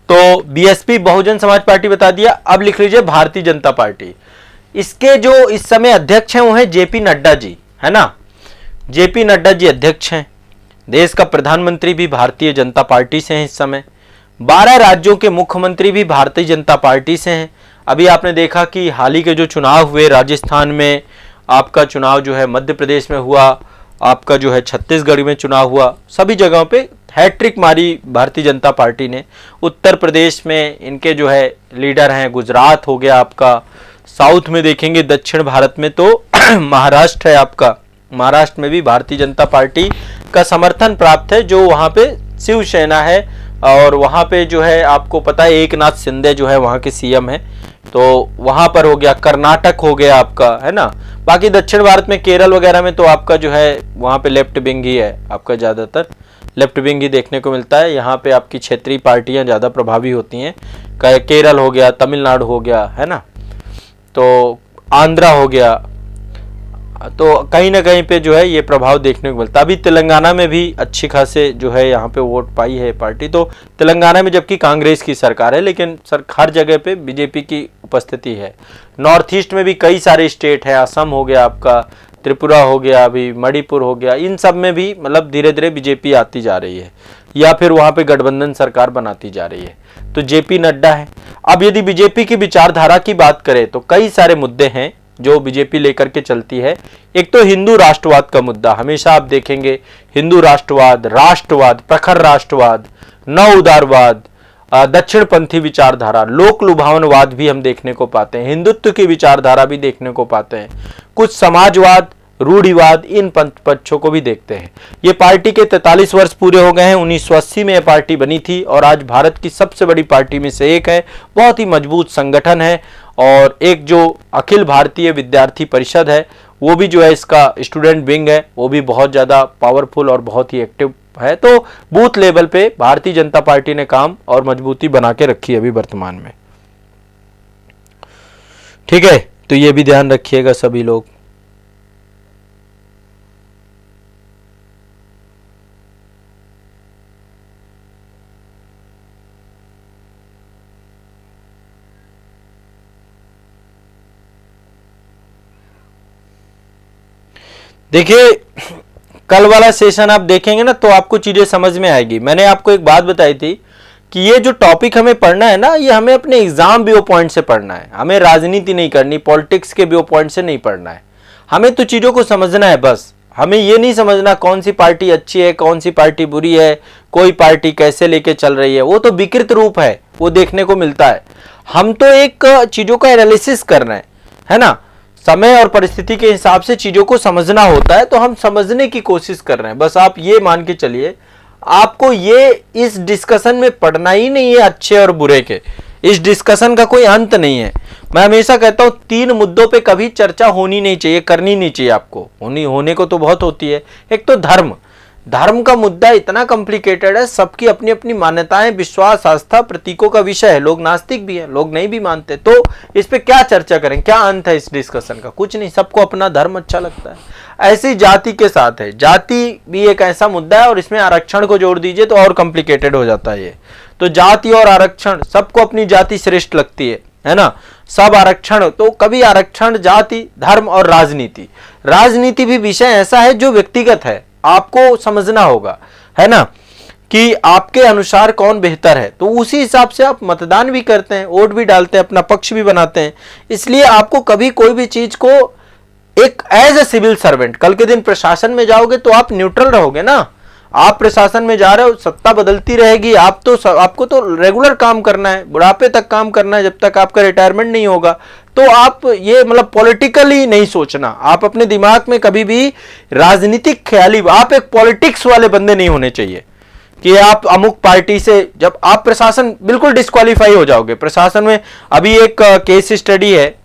तो बीएसपी बहुजन समाज पार्टी बता दिया। अब लिख लीजिए भारतीय जनता पार्टी। इसके जो इस समय अध्यक्ष हैं वो है जेपी नड्डा जी, है ना। जेपी नड्डा जी अध्यक्ष हैं। देश का प्रधानमंत्री भी भारतीय जनता पार्टी से हैं इस समय। 12 राज्यों के मुख्यमंत्री भी भारतीय जनता पार्टी से हैं। अभी आपने देखा कि हाल ही के जो चुनाव हुए, राजस्थान में आपका चुनाव जो है, मध्य प्रदेश में हुआ, आपका जो है छत्तीसगढ़ में चुनाव हुआ, सभी जगहों पे हैट्रिक मारी भारतीय जनता पार्टी ने। उत्तर प्रदेश में इनके जो है लीडर हैं, गुजरात हो गया आपका, साउथ में देखेंगे दक्षिण भारत में तो महाराष्ट्र है आपका, महाराष्ट्र में भी भारतीय जनता पार्टी का समर्थन प्राप्त है, जो वहां पे शिवसेना है। और वहां पे जो है आपको पता है एकनाथ शिंदे जो है वहां के सीएम है, तो वहां पर हो गया। कर्नाटक हो गया आपका, है ना। बाकी दक्षिण भारत में केरल वगैरह में तो आपका जो है वहां पे लेफ्ट विंग ही है आपका, ज्यादातर लेफ्ट विंग ही देखने को मिलता है। यहाँ पे आपकी क्षेत्रीय पार्टियां ज्यादा प्रभावी होती हैं। केरल हो गया, तमिलनाडु हो गया, है ना, तो आंध्रा हो गया, तो कहीं ना कहीं पे जो है ये प्रभाव देखने को मिलता है। अभी तेलंगाना में भी अच्छी खासे जो है यहाँ पे वोट पाई है पार्टी, तो तेलंगाना में जबकि कांग्रेस की सरकार है, लेकिन हर जगह पे बीजेपी की उपस्थिति है। नॉर्थ ईस्ट में भी कई सारे स्टेट है, असम हो गया आपका, त्रिपुरा हो गया, अभी मणिपुर हो गया, इन सब में भी मतलब धीरे धीरे बीजेपी आती जा रही है या फिर वहां पे गठबंधन सरकार बनाती जा रही है। तो जेपी नड्डा है। अब यदि बीजेपी की विचारधारा की बात करें तो कई सारे मुद्दे हैं जो बीजेपी लेकर के चलती है। एक तो हिंदू राष्ट्रवाद का मुद्दा, हमेशा आप देखेंगे हिंदू राष्ट्रवाद, राष्ट्रवाद, प्रखर राष्ट्रवाद, नव उदारवाद दक्षिणपंथी विचारधारा, लोक लुभावनवाद भी हम देखने को पाते हैं, हिंदुत्व की विचारधारा भी देखने को पाते हैं, कुछ समाजवाद, रूढ़िवाद, इन पक्षों को भी देखते हैं। ये पार्टी के 43 वर्ष पूरे हो गए हैं। 1980 में यह पार्टी बनी थी और आज भारत की सबसे बड़ी पार्टी में से एक है। बहुत ही मजबूत संगठन है और एक जो अखिल भारतीय विद्यार्थी परिषद है वो भी जो है, इसका स्टूडेंट विंग है, वो भी बहुत ज़्यादा पावरफुल और बहुत ही एक्टिव है। तो बूथ लेवल पे भारतीय जनता पार्टी ने काम और मजबूती बना के रखी है अभी वर्तमान में। ठीक है, तो ये भी ध्यान रखिएगा सभी लोग। देखिए, कल वाला सेशन आप देखेंगे ना तो आपको चीजें समझ में आएगी। मैंने आपको एक बात बताई थी कि ये जो टॉपिक हमें पढ़ना है ना, ये हमें अपने एग्जाम व्यू पॉइंट से पढ़ना है। हमें राजनीति नहीं करनी, पॉलिटिक्स के व्यू पॉइंट से नहीं पढ़ना है। हमें तो चीजों को समझना है बस। हमें ये नहीं समझना कौन सी पार्टी अच्छी है, कौन सी पार्टी बुरी है, कोई पार्टी कैसे लेके चल रही है, वो तो विकृत रूप है, वो देखने को मिलता है। हम तो एक चीजों का एनालिसिस करना है ना, समय और परिस्थिति के हिसाब से चीजों को समझना होता है, तो हम समझने की कोशिश कर रहे हैं। बस आप ये मान के चलिए, आपको ये इस डिस्कशन में पढ़ना ही नहीं है अच्छे और बुरे के। इस डिस्कशन का कोई अंत नहीं है। मैं हमेशा कहता हूं 3 मुद्दों पे कभी चर्चा होनी नहीं चाहिए, करनी नहीं चाहिए आपको। होने को तो बहुत होती है। एक तो धर्म का मुद्दा इतना कॉम्प्लिकेटेड है, सबकी अपनी अपनी मान्यताएं, विश्वास, आस्था, प्रतीकों का विषय है। लोग नास्तिक भी हैं, लोग नहीं भी मानते, तो इस पे क्या चर्चा करें, क्या अंत है इस डिस्कशन का? कुछ नहीं, सबको अपना धर्म अच्छा लगता है। ऐसी जाति के साथ है, जाति भी एक ऐसा मुद्दा है और इसमें आरक्षण को जोड़ दीजिए तो और कॉम्प्लिकेटेड हो जाता है ये। तो जाति और आरक्षण, सबको अपनी जाति श्रेष्ठ लगती है ना, सब आरक्षण। तो कभी आरक्षण, जाति, धर्म और राजनीति भी विषय ऐसा है जो व्यक्तिगत है, आपको समझना होगा, है ना, कि आपके अनुसार कौन बेहतर है। तो उसी हिसाब से आप मतदान भी करते हैं, वोट भी डालते हैं, अपना पक्ष भी बनाते हैं। इसलिए आपको कभी कोई भी चीज को एक एज ए सिविल सर्वेंट, कल के दिन प्रशासन में जाओगे तो आप न्यूट्रल रहोगे ना। आप प्रशासन में जा रहे हो, सत्ता बदलती रहेगी, आपको तो रेगुलर काम करना है, बुढ़ापे तक काम करना है, जब तक आपका रिटायरमेंट नहीं होगा। तो आप ये मतलब पॉलिटिकली नहीं सोचना, आप अपने दिमाग में कभी भी राजनीतिक ख्याली, आप एक पॉलिटिक्स वाले बंदे नहीं होने चाहिए कि आप अमुक पार्टी से, जब आप प्रशासन बिल्कुल डिस्क्वालीफाई हो जाओगे। प्रशासन में अभी एक केस स्टडी है,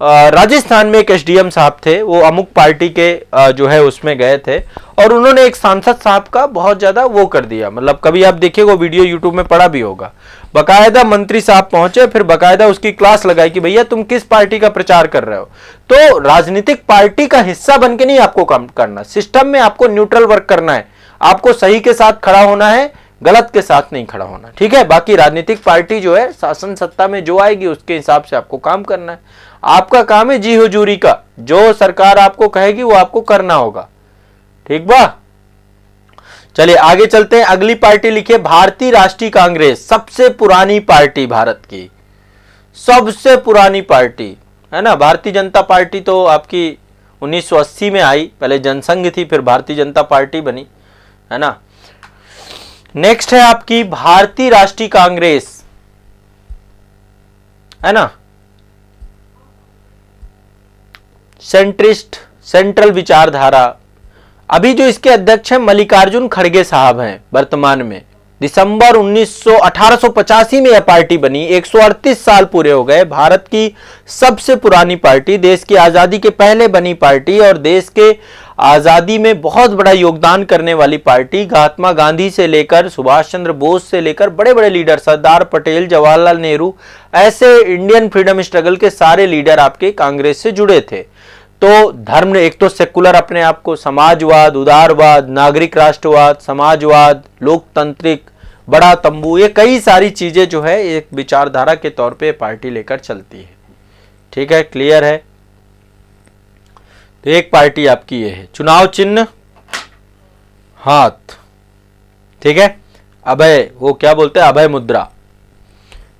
राजस्थान में एक एसडीएम साहब थे, वो अमुक पार्टी के जो है उसमें गए थे और उन्होंने एक सांसद साहब का बहुत ज्यादा वो कर दिया। मतलब कभी आप देखिए, वो वीडियो यूट्यूब में पड़ा भी होगा। बकायदा मंत्री साहब पहुंचे, फिर बकायदा उसकी क्लास लगाई कि भैया तुम किस पार्टी का प्रचार कर रहे हो। तो राजनीतिक पार्टी का हिस्सा बन के नहीं आपको काम करना, सिस्टम में आपको न्यूट्रल वर्क करना है। आपको सही के साथ खड़ा होना है, गलत के साथ नहीं खड़ा होना, ठीक है। बाकी राजनीतिक पार्टी जो है शासन सत्ता में जो आएगी उसके हिसाब से आपको काम करना है। आपका काम है जी हुजूरी का, जो सरकार आपको कहेगी वो आपको करना होगा, ठीक बा। चलिए आगे चलते हैं। अगली पार्टी लिखिए भारतीय राष्ट्रीय कांग्रेस, सबसे पुरानी पार्टी भारत की, सबसे पुरानी पार्टी है ना। भारतीय जनता पार्टी तो आपकी 1980 में आई, पहले जनसंघ थी, फिर भारतीय जनता पार्टी बनी, है ना। नेक्स्ट है आपकी भारतीय राष्ट्रीय कांग्रेस, है ना, सेंट्रिस्ट, सेंट्रल विचारधारा। अभी जो इसके अध्यक्ष हैं मल्लिकार्जुन खड़गे साहब हैं वर्तमान में। दिसंबर 1885 में यह पार्टी बनी, 138 साल पूरे हो गए। भारत की सबसे पुरानी पार्टी, देश की आजादी के पहले बनी पार्टी और देश के आजादी में बहुत बड़ा योगदान करने वाली पार्टी। महात्मा गांधी से लेकर सुभाष चंद्र बोस से लेकर बड़े बड़े लीडर, सरदार पटेल, जवाहरलाल नेहरू, ऐसे इंडियन फ्रीडम स्ट्रगल के सारे लीडर आपके कांग्रेस से जुड़े थे। तो धर्म ने, एक तो सेकुलर अपने आप को, समाजवाद, उदारवाद, नागरिक राष्ट्रवाद, समाजवाद, लोकतांत्रिक, बड़ा तंबू, ये कई सारी चीजें जो है एक विचारधारा के तौर पे पार्टी लेकर चलती है, ठीक है, क्लियर है। तो एक पार्टी आपकी ये है, चुनाव चिन्ह हाथ, ठीक है। अभय, वो क्या बोलते हैं, अभय मुद्रा,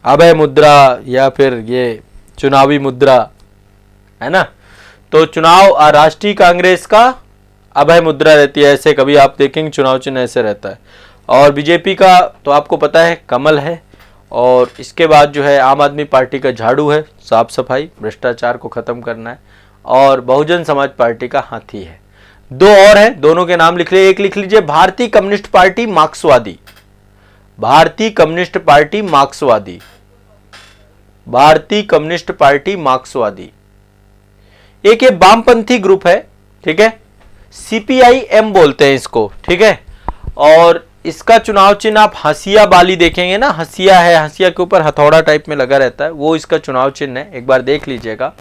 अभय मुद्रा या फिर ये चुनावी मुद्रा, है ना। तो चुनाव राष्ट्रीय कांग्रेस का अभय मुद्रा रहती है, ऐसे कभी आप देखेंगे चुनाव चिन्ह ऐसे रहता है। और बीजेपी का तो आपको पता है कमल है। और इसके बाद जो है आम आदमी पार्टी का झाड़ू है, साफ सफाई, भ्रष्टाचार को खत्म करना है। और बहुजन समाज पार्टी का हाथी है। दो और है, दोनों के नाम लिख लीजिए। एक लिख लीजिए भारतीय कम्युनिस्ट पार्टी मार्क्सवादी, भारतीय कम्युनिस्ट पार्टी मार्क्सवादी, भारतीय कम्युनिस्ट पार्टी मार्क्सवादी। एक ये वामपंथी ग्रुप है, ठीक है, CPIM बोलते हैं इसको, ठीक है। और इसका चुनाव चिन्ह आप हंसिया बाली देखेंगे ना, हंसिया है, हंसिया के ऊपर हथौड़ा टाइप में लगा रहता है, वो इसका चुनाव चिन्ह है, एक बार देख लीजिएगा।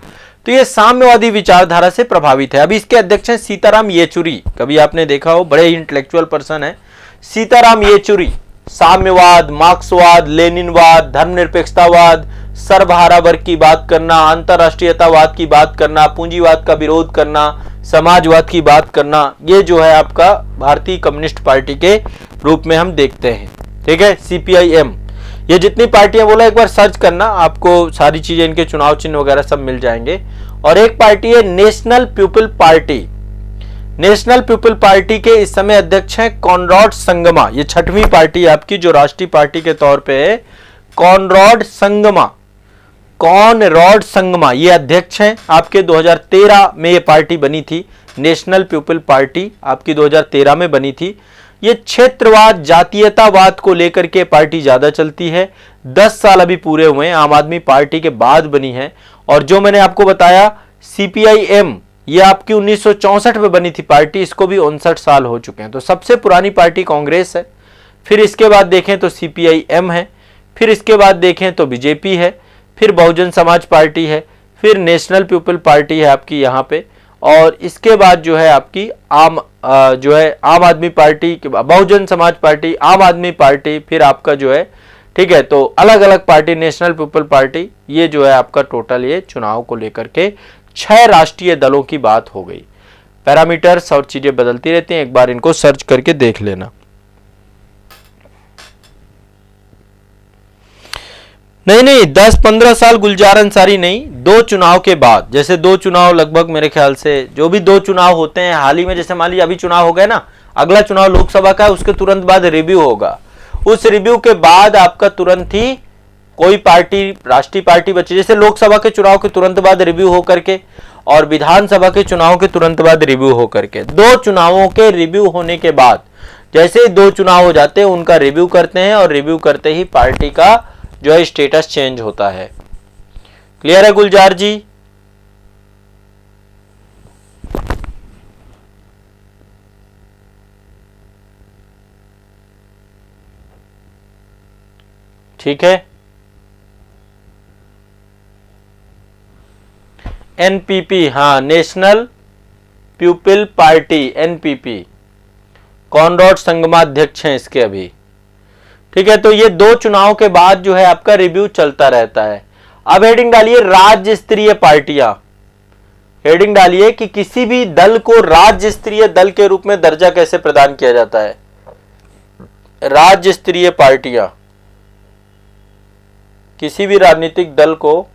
तो ये साम्यवादी विचारधारा से प्रभावित है। अभी इसके अध्यक्ष हैं सीताराम येचुरी, कभी आपने देखा हो, बड़े इंटेलेक्चुअल पर्सन है सीताराम येचुरी। साम्यवाद, मार्क्सवाद, लेनिनवाद, धर्मनिरपेक्षतावाद, सर्वहारा वर्ग की बात करना, अंतरराष्ट्रीयतावाद की बात करना, पूंजीवाद का विरोध करना, समाजवाद की बात करना, ये जो है आपका भारतीय कम्युनिस्ट पार्टी के रूप में हम देखते हैं, ठीक है। CPIM, ये जितनी पार्टियां बोला एक बार सर्च करना, आपको सारी चीजें, इनके चुनाव चिन्ह वगैरह सब मिल जाएंगे। और एक पार्टी है national people party. National people party के इस समय अध्यक्ष हैं कॉनराड संगमा। ये छठवीं पार्टी आपकी जो राष्ट्रीय पार्टी के तौर पे है, कॉनराड संगमा, कॉनराड संगमा ये अध्यक्ष हैं आपके। 2013 में ये पार्टी बनी थी, नेशनल पीपल पार्टी आपकी 2013 में बनी थी। ये क्षेत्रवाद, जातीयतावाद को लेकर के पार्टी ज्यादा चलती है। 10 साल अभी पूरे हुए हैं, आम आदमी पार्टी के बाद बनी है। और जो मैंने आपको बताया CPIM, ये आपकी 1964 में बनी थी पार्टी, इसको भी 59 साल हो चुके हैं। तो सबसे पुरानी पार्टी कांग्रेस है, फिर इसके बाद देखें तो CPIM है, फिर इसके बाद देखें तो BJP है, फिर बहुजन समाज पार्टी है, फिर नेशनल पीपल पार्टी है आपकी यहाँ पे, और इसके बाद जो है आपकी आम आदमी पार्टी, बहुजन समाज पार्टी, आम आदमी पार्टी, फिर आपका जो है, ठीक है। तो अलग अलग पार्टी, नेशनल पीपल पार्टी, ये जो है आपका टोटल ये चुनाव को लेकर के 6 राष्ट्रीय दलों की बात हो गई। पैरामीटर्स और चीजें बदलती रहती हैं, एक बार इनको सर्च करके देख लेना। नहीं 10-15 साल गुलजार अंसारी नहीं, 2 चुनाव के बाद, जैसे 2 चुनाव लगभग मेरे ख्याल से जो भी 2 चुनाव होते हैं हाल ही में, जैसे मान लीजिए अभी चुनाव हो गया ना, अगला चुनाव लोकसभा का है, उसके तुरंत बाद रिव्यू होगा। उस रिव्यू के बाद आपका तुरंत ही कोई पार्टी, राष्ट्रीय पार्टी बची, जैसे लोकसभा के चुनाव के तुरंत बाद रिव्यू हो करके और विधानसभा के चुनाव के तुरंत बाद रिव्यू हो करके, 2 चुनावों के रिव्यू होने के बाद जैसे 2 चुनाव हो जाते हैं उनका रिव्यू करते हैं, और रिव्यू करते ही पार्टी का जो है स्टेटस चेंज होता है। क्लियर है गुलजार जी? ठीक है। NPP, हाँ, national people party, NPP, Conrad Sangma अध्यक्ष हैं इसके अभी, ठीक है। तो ये 2 चुनाव के बाद जो है आपका रिव्यू चलता रहता है। अब हेडिंग डालिए राज्य स्तरीय पार्टियां, हेडिंग डालिए कि किसी भी दल को राज्य स्तरीय दल के रूप में दर्जा कैसे प्रदान किया जाता है। राज्य स्तरीय पार्टियां, किसी भी राजनीतिक दल को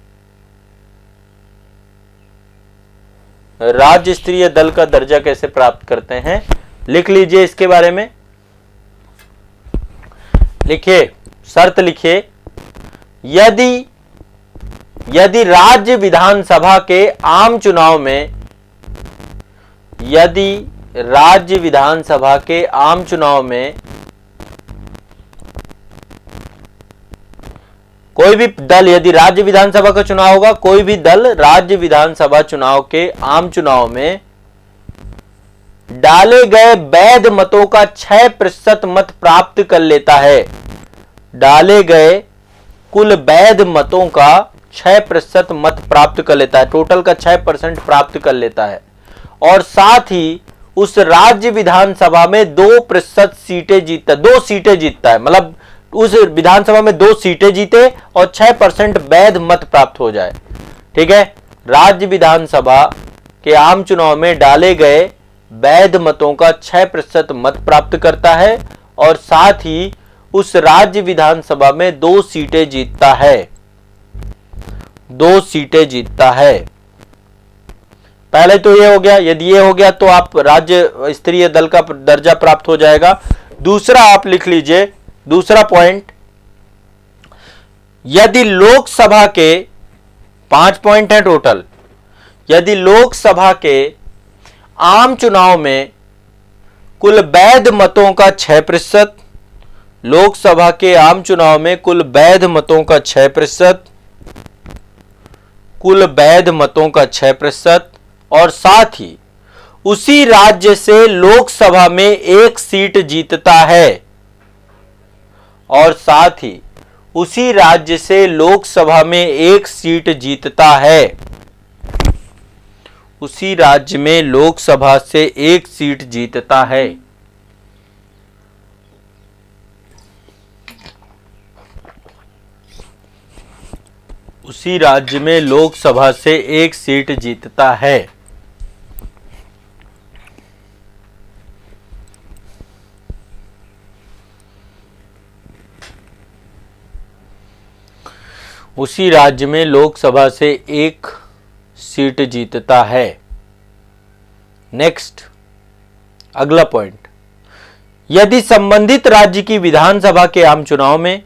राज्य स्तरीय दल का दर्जा कैसे प्राप्त करते हैं, लिख लीजिए इसके बारे में। लिखिए, शर्त लिखिए, यदि राज्य विधानसभा के आम चुनाव में, यदि राज्य विधानसभा के आम चुनाव में कोई भी दल, यदि राज्य विधानसभा का चुनाव होगा, कोई भी दल राज्य विधानसभा चुनाव के आम चुनाव में डाले गए वैध मतों का 6% मत प्राप्त कर लेता है, डाले गए कुल वैध मतों का 6% मत प्राप्त कर लेता है, टोटल का 6% प्राप्त कर लेता है, और साथ ही उस राज्य विधानसभा में 2% सीटें जीतता, 2 सीटें जीतता है, मतलब उस विधानसभा में 2 सीटें जीते और 6% वैध मत प्राप्त हो जाए, ठीक है। राज्य विधानसभा के आम चुनाव में डाले गए वैध मतों का 6% मत प्राप्त करता है और साथ ही उस राज्य विधानसभा में 2 सीटें जीतता है, 2 सीटें जीतता है। पहले तो ये हो गया, यदि ये हो गया तो आप राज्य स्तरीय दल का दर्जा प्राप्त हो जाएगा। दूसरा आप लिख लीजिए, दूसरा पॉइंट, यदि लोकसभा के 5 पॉइंट है टोटल, यदि लोकसभा के आम चुनाव में कुल वैध मतों का 6%, लोकसभा के आम चुनाव में कुल वैध मतों का 6%, कुल वैध मतों का 6%, और साथ ही उसी राज्य से लोकसभा में एक सीट जीतता है, और साथ ही उसी राज्य से लोकसभा में एक सीट जीतता है, उसी राज्य में लोकसभा से एक सीट जीतता है। उसी राज्य में लोकसभा से एक सीट जीतता है। उसी राज्य में लोकसभा से एक सीट जीतता है। नेक्स्ट, अगला पॉइंट, यदि संबंधित राज्य की विधानसभा के आम चुनाव में,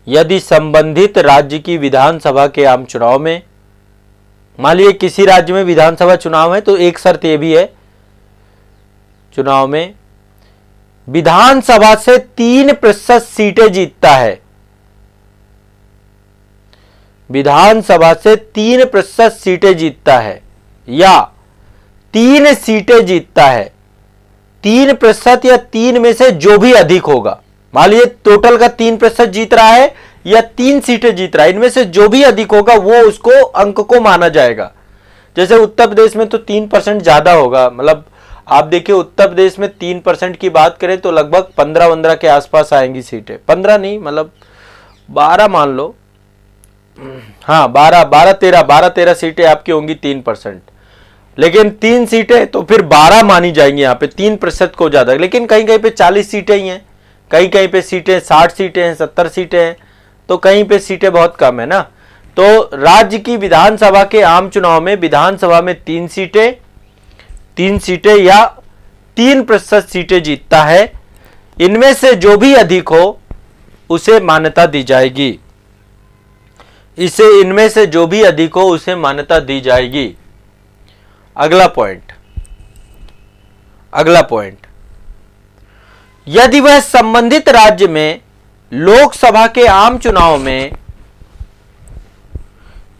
यदि संबंधित राज्य की विधानसभा के आम चुनाव में, मान लीजिए किसी राज्य में विधानसभा चुनाव है तो एक शर्त यह भी है, चुनाव में विधानसभा से 3% सीटें जीतता है, विधानसभा से 3% सीटें जीतता है या 3 सीटें जीतता है, 3% या 3 में से जो भी अधिक होगा, मान लीजिए टोटल का 3% जीत रहा है या 3 सीटें जीत रहा है, इनमें से जो भी अधिक होगा वो उसको अंक को माना जाएगा। जैसे उत्तर प्रदेश में तो 3% ज्यादा होगा, मतलब आप देखिए उत्तर प्रदेश में 3% की बात करें तो लगभग 15 के आसपास आएंगी सीटें, 15 नहीं मतलब 12 मान लो, हाँ 12-13 सीटें आपकी होंगी 3%, लेकिन 3 सीटें तो फिर 12 मानी जाएंगी यहाँ पे 3% को ज्यादा, लेकिन कहीं कहीं पे 40 सीटें ही हैं, कहीं कहीं पे सीटें 60 सीटें हैं, 70 सीटें हैं, तो कहीं पे सीटें बहुत कम है ना। तो राज्य की विधानसभा के आम चुनाव में विधानसभा में 3 सीटें या 3% सीटें जीतता है, इनमें से जो भी अधिक हो उसे मान्यता दी जाएगी, इसे इनमें से जो भी अधिक हो उसे मान्यता दी जाएगी। अगला पॉइंट, यदि वह संबंधित राज्य में लोकसभा के आम चुनाव में,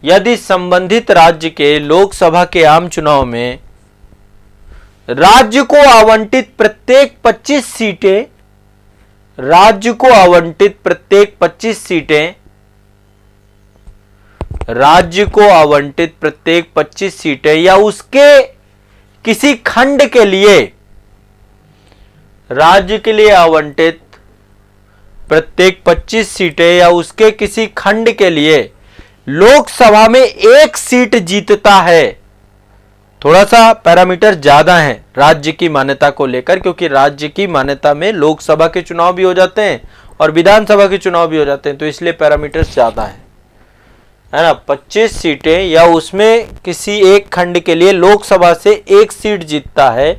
यदि संबंधित राज्य के लोकसभा के आम चुनाव में राज्य को आवंटित प्रत्येक 25 सीटें, राज्य को आवंटित प्रत्येक 25 सीटें, राज्य को आवंटित प्रत्येक 25 सीटें या उसके किसी खंड के लिए, राज्य के लिए आवंटित प्रत्येक 25 सीटें या उसके किसी खंड के लिए लोकसभा में एक सीट जीतता है। थोड़ा सा पैरामीटर ज्यादा है राज्य की मान्यता को लेकर, क्योंकि राज्य की मान्यता में लोकसभा के चुनाव भी हो जाते हैं और विधानसभा के चुनाव भी हो जाते हैं, तो इसलिए पैरामीटर ज्यादा है ना। 25 सीटें या उसमें किसी एक खंड के लिए लोकसभा से एक सीट जीतता है,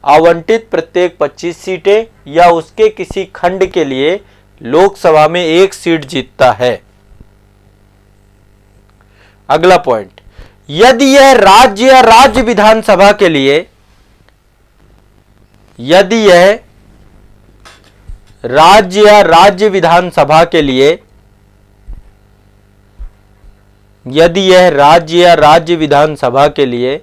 आवंटित प्रत्येक 25 सीटें या उसके किसी खंड के लिए लोकसभा में एक सीट जीतता है। अगला पॉइंट, यदि यह राज्य या राज्य विधानसभा के लिए, यदि यह राज्य या राज्य विधानसभा के लिए, यदि यह राज्य या राज्य विधानसभा के लिए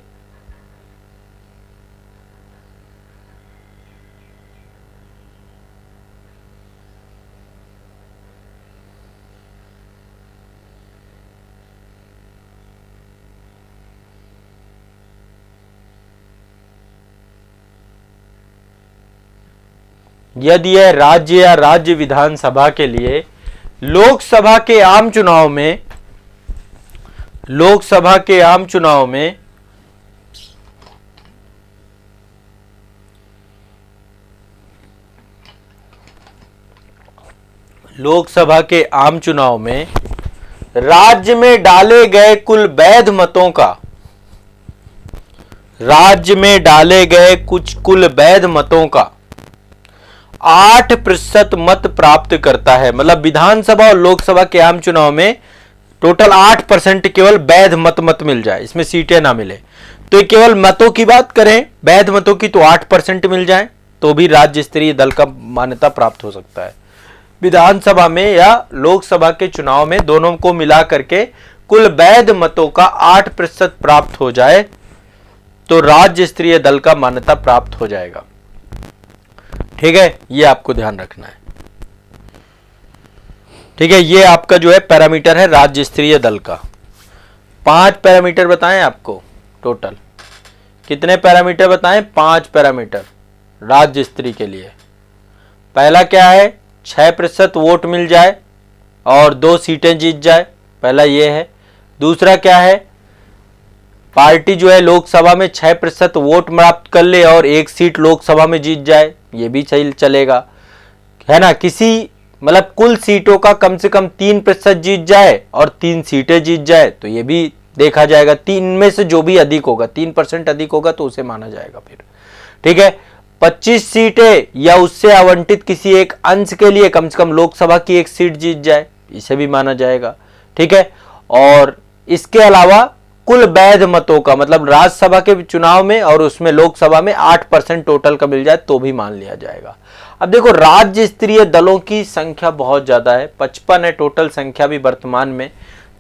यदि यह राज्य या राज्य विधानसभा के लिए लोकसभा के आम चुनाव में, लोकसभा के आम चुनाव में लोकसभा के आम चुनाव में राज्य में डाले गए कुल वैध मतों का, राज्य में डाले गए कुल वैध मतों का 8% मत प्राप्त करता है, मतलब विधानसभा और लोकसभा के आम चुनाव में टोटल 8% केवल वैध मत मिल जाए, इसमें सीटें ना मिले, तो ये केवल मतों की बात करें, वैध मतों की, तो 8% मिल जाए तो भी राज्य स्तरीय दल का मान्यता प्राप्त हो सकता है। विधानसभा में या लोकसभा के चुनाव में दोनों को मिला करके कुल वैध मतों का 8% प्राप्त हो जाए तो राज्य स्तरीय दल का मान्यता प्राप्त हो जाएगा। ठीक है, ये आपको ध्यान रखना है। ठीक है, ये आपका जो है पैरामीटर है राज्य स्तरीय दल का। 5 पैरामीटर बताएं आपको, टोटल कितने पैरामीटर बताएं? 5 पैरामीटर राज्य स्तरीय के लिए। पहला क्या है? 6% वोट मिल जाए और 2 सीटें जीत जाए, पहला ये है। दूसरा क्या है? पार्टी जो है लोकसभा में 6% वोट प्राप्त कर ले और 1 सीट लोकसभा में जीत जाए, ये भी चलेगा, है ना। किसी मतलब कुल सीटों का कम से कम 3% जीत जाए और 3 सीटें जीत जाए, तो ये भी देखा जाएगा। 3 में से जो भी अधिक होगा, 3% अधिक होगा तो उसे माना जाएगा फिर। ठीक है, 25 सीटें या उससे आवंटित किसी एक अंश के लिए कम से कम लोकसभा की 1 सीट जीत जाए, इसे भी माना जाएगा। ठीक है, और इसके अलावा कुल वैध मतों का, मतलब राज्यसभा के चुनाव में और उसमें लोकसभा में 8% टोटल का मिल जाए तो भी मान लिया जाएगा। अब देखो, राज्य स्तरीय दलों की संख्या बहुत ज्यादा है, 55 है टोटल संख्या भी वर्तमान में।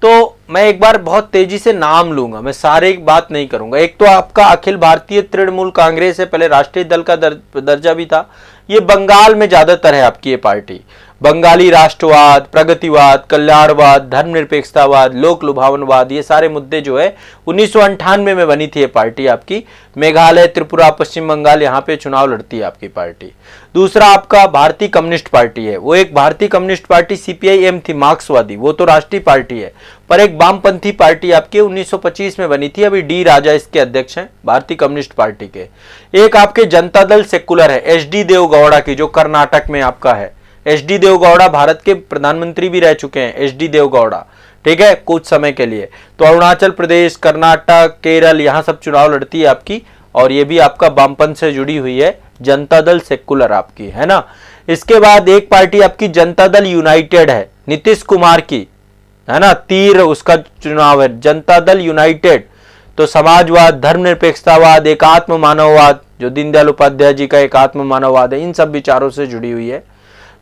तो मैं एक बार बहुत तेजी से नाम लूंगा, मैं सारे बात नहीं करूंगा। एक तो आपका अखिल भारतीय तृणमूल कांग्रेस है, पहले राष्ट्रीय दल का दर्जा भी था, ये बंगाल में ज्यादातर है आपकी ये पार्टी। बंगाली राष्ट्रवाद, प्रगतिवाद, कल्याणवाद, धर्मनिरपेक्षतावाद, लोक लुभावनवाद, ये सारे मुद्दे जो है 1998 में बनी थी ये पार्टी आपकी। मेघालय, त्रिपुरा, पश्चिम बंगाल, यहाँ पे चुनाव लड़ती है आपकी पार्टी। दूसरा आपका भारतीय कम्युनिस्ट पार्टी है, वो एक भारतीय कम्युनिस्ट पार्टी CPIM थी, मार्क्सवादी, वो तो राष्ट्रीय पार्टी है, पर एक वामपंथी पार्टी आपकी 1925 में बनी थी, अभी डी राजा इसके अध्यक्ष हैं भारतीय कम्युनिस्ट पार्टी के। एक आपके जनता दल सेकुलर है, HD देवगौड़ा की, जो कर्नाटक में आपका है। HD देवगौड़ा भारत के प्रधानमंत्री भी रह चुके हैं, HD देवगौड़ा, ठीक है, कुछ समय के लिए। तो अरुणाचल प्रदेश, कर्नाटक, केरल, यहां सब चुनाव लड़ती है आपकी, और ये भी आपका वामपंथ से जुड़ी हुई है, जनता दल सेकुलर आपकी, है ना। इसके बाद एक पार्टी आपकी जनता दल यूनाइटेड है, नीतीश कुमार की, है ना, तीर उसका चुनाव है, जनता दल यूनाइटेड। तो समाजवाद, धर्मनिरपेक्षतावाद, एकात्म मानववाद, जो दीनदयाल उपाध्याय जी का एकात्म मानववाद है, इन सब विचारों से जुड़ी हुई है।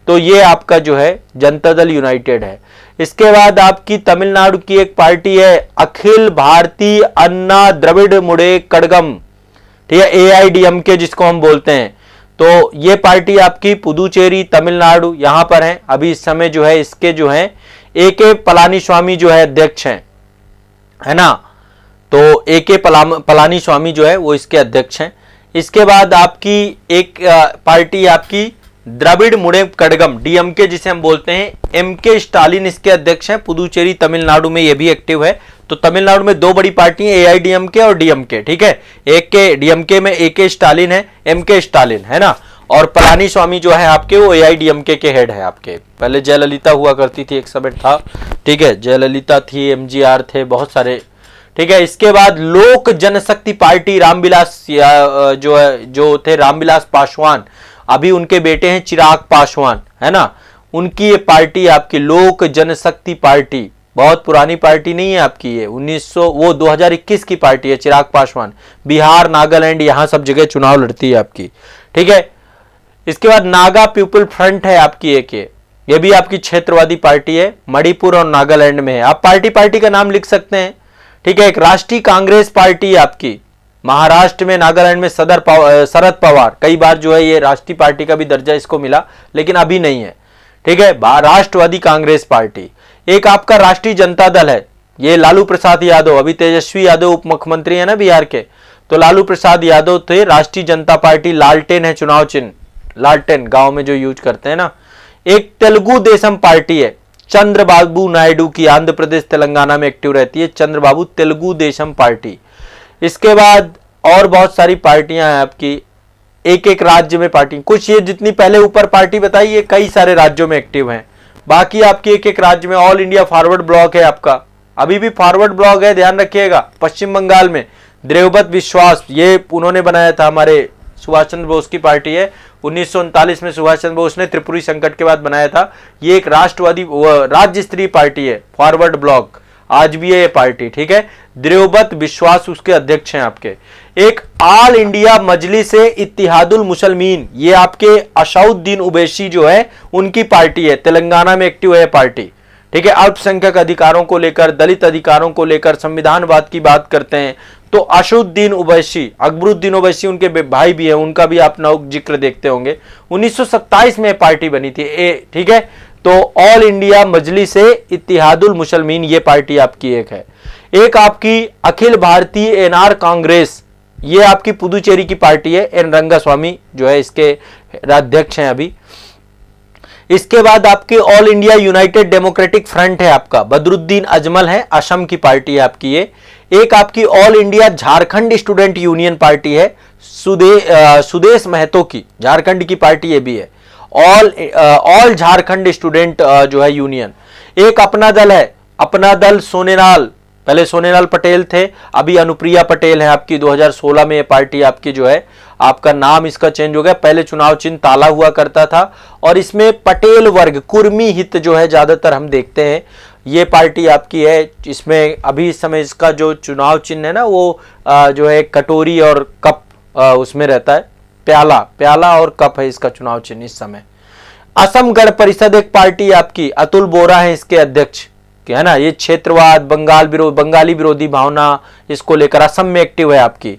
तो ये आपका जो है जनता दल यूनाइटेड है। इसके बाद आपकी तमिलनाडु की एक पार्टी है, अखिल भारतीय अन्ना द्रविड़ मुड़े कड़गम, ठीक है, AIDMK जिसको हम बोलते हैं। तो ये पार्टी आपकी पुदुचेरी, तमिलनाडु, यहां पर है। अभी इस समय जो है इसके जो है AK पलानीस्वामी जो है अध्यक्ष हैं, है ना। तो AK पलानीस्वामी जो है वो इसके अध्यक्ष हैं। इसके बाद आपकी एक पार्टी आपकी द्रविड़ मुड़े कड़गम, DMK जिसे हम बोलते हैं, MK स्टालिन इसके अध्यक्ष हैं, पुदुचेरी तमिलनाडु में ये भी एक्टिव है। तो तमिलनाडु में 2 बड़ी पार्टी है, AIDMK और DMK, ठीक है। एक के DMK में AK स्टालिन है, MK स्टालिन, है ना, और पलानीस्वामी जो है आपके वो AIDMK के हेड है आपके। पहले जयललिता हुआ करती थी, एक समय था, ठीक है, जयललिता थी, MGR थे, बहुत सारे, ठीक है। इसके बाद लोक जनशक्ति पार्टी, रामविलास जो थे रामविलास पासवान, अभी उनके बेटे हैं चिराग पासवान, है ना, उनकी ये पार्टी आपकी लोक जनशक्ति पार्टी, बहुत पुरानी पार्टी नहीं है आपकी ये, 2021 की पार्टी है। चिराग पासवान बिहार, नागालैंड, यहां सब जगह चुनाव लड़ती है आपकी, ठीक है। इसके बाद नागा पीपुल फ्रंट है आपकी एक, ये भी आपकी क्षेत्रवादी पार्टी है, मणिपुर और नागालैंड में है। आप पार्टी का नाम लिख सकते हैं, ठीक है। एक राष्ट्रीय कांग्रेस पार्टी है आपकी, महाराष्ट्र में, नागालैंड में शरद पवार, कई बार जो है ये राष्ट्रीय पार्टी का भी दर्जा इसको मिला, लेकिन अभी नहीं है, ठीक है। राष्ट्रवादी कांग्रेस पार्टी। एक आपका राष्ट्रीय जनता दल है, ये लालू प्रसाद यादव, अभी तेजस्वी यादव उप मुख्यमंत्री है ना बिहार के, तो लालू प्रसाद यादव थे। राष्ट्रीय जनता पार्टी, लालटेन है चुनाव चिन्ह, लालटेन गांव में जो यूज करते हैं ना। एक तेलुगु देशम पार्टी है, चंद्रबाबू नायडू की, आंध्र प्रदेश तेलंगाना में एक्टिव रहती है, चंद्रबाबू तेलुगु देशम पार्टी। इसके बाद और बहुत सारी पार्टियां हैं आपकी, एक एक राज्य में पार्टी, कुछ ये जितनी पहले ऊपर पार्टी बताई ये कई सारे राज्यों में एक्टिव हैं। बाकी आपकी एक एक राज्य में ऑल इंडिया फॉरवर्ड ब्लॉक है आपका, अभी भी फॉरवर्ड ब्लॉक है, ध्यान रखिएगा। पश्चिम बंगाल में द्रव्यवत विश्वास, ये उन्होंने बनाया था हमारे सुभाष चंद्र बोस की पार्टी है। 1939 में सुभाष चंद्र बोस ने त्रिपुरी संकट के बाद बनाया था। ये एक राष्ट्रवादी राज्य स्तरीय पार्टी है, फॉरवर्ड ब्लॉक, आज भी है ये पार्टी, ठीक है। द्रव्यवत विश्वास उसके अध्यक्ष हैं आपके। एक ऑल इंडिया मजलिस इत्तिहादुल मुसलमीन, ये आपके असाउद्दीन ओवैसी जो है उनकी पार्टी है, तेलंगाना में एक्टिव है पार्टी, ठीक है। अल्पसंख्यक अधिकारों को लेकर, दलित अधिकारों को लेकर, संविधानवाद की बात करते हैं। तो असाउद्दीन ओवैसी, अकबरुद्दीन ओवैसी उनके भाई भी हैं, उनका भी आप जिक्र देखते होंगे। 1927 में पार्टी बनी थी, ठीक है। तो ऑल इंडिया मजलिस इत्तिहादुल मुसलमीन ये पार्टी आपकी एक है। एक आपकी अखिल भारतीय एनआर कांग्रेस, ये आपकी पुदुचेरी की पार्टी है। एन रंगास्वामी जो है इसके अध्यक्ष हैं अभी। इसके बाद आपके all India United democratic front है आपका, बदरुद्दीन अजमल है, असम की पार्टी है आपकी ये। एक आपकी all India Jharkhand student union party है, सुदेश महतो की, झारखंड की पार्टी ये भी है। ऑल झारखंड स्टूडेंट जो है यूनियन। एक अपना दल है, अपना दल सोनेलाल, पहले सोनेलाल पटेल थे, अभी अनुप्रिया पटेल है आपकी। 2016 में ये पार्टी आपकी जो है, आपका नाम इसका चेंज हो गया। पहले चुनाव चिन्ह ताला हुआ करता था और इसमें पटेल वर्ग, कुर्मी हित जो है ज्यादातर हम देखते हैं, ये पार्टी आपकी है। इसमें अभी इस समय इसका जो चुनाव चिन्ह है ना, वो जो है कटोरी और कप उसमें रहता है, प्याला और कप है इसका चुनाव चिन्ह इस समय। असम गण परिषद एक पार्टी आपकी, अतुल बोरा है इसके अध्यक्ष, है ना। ये क्षेत्रवाद, बंगाली विरोधी भावना, इसको लेकर असम में एक्टिव है आपकी।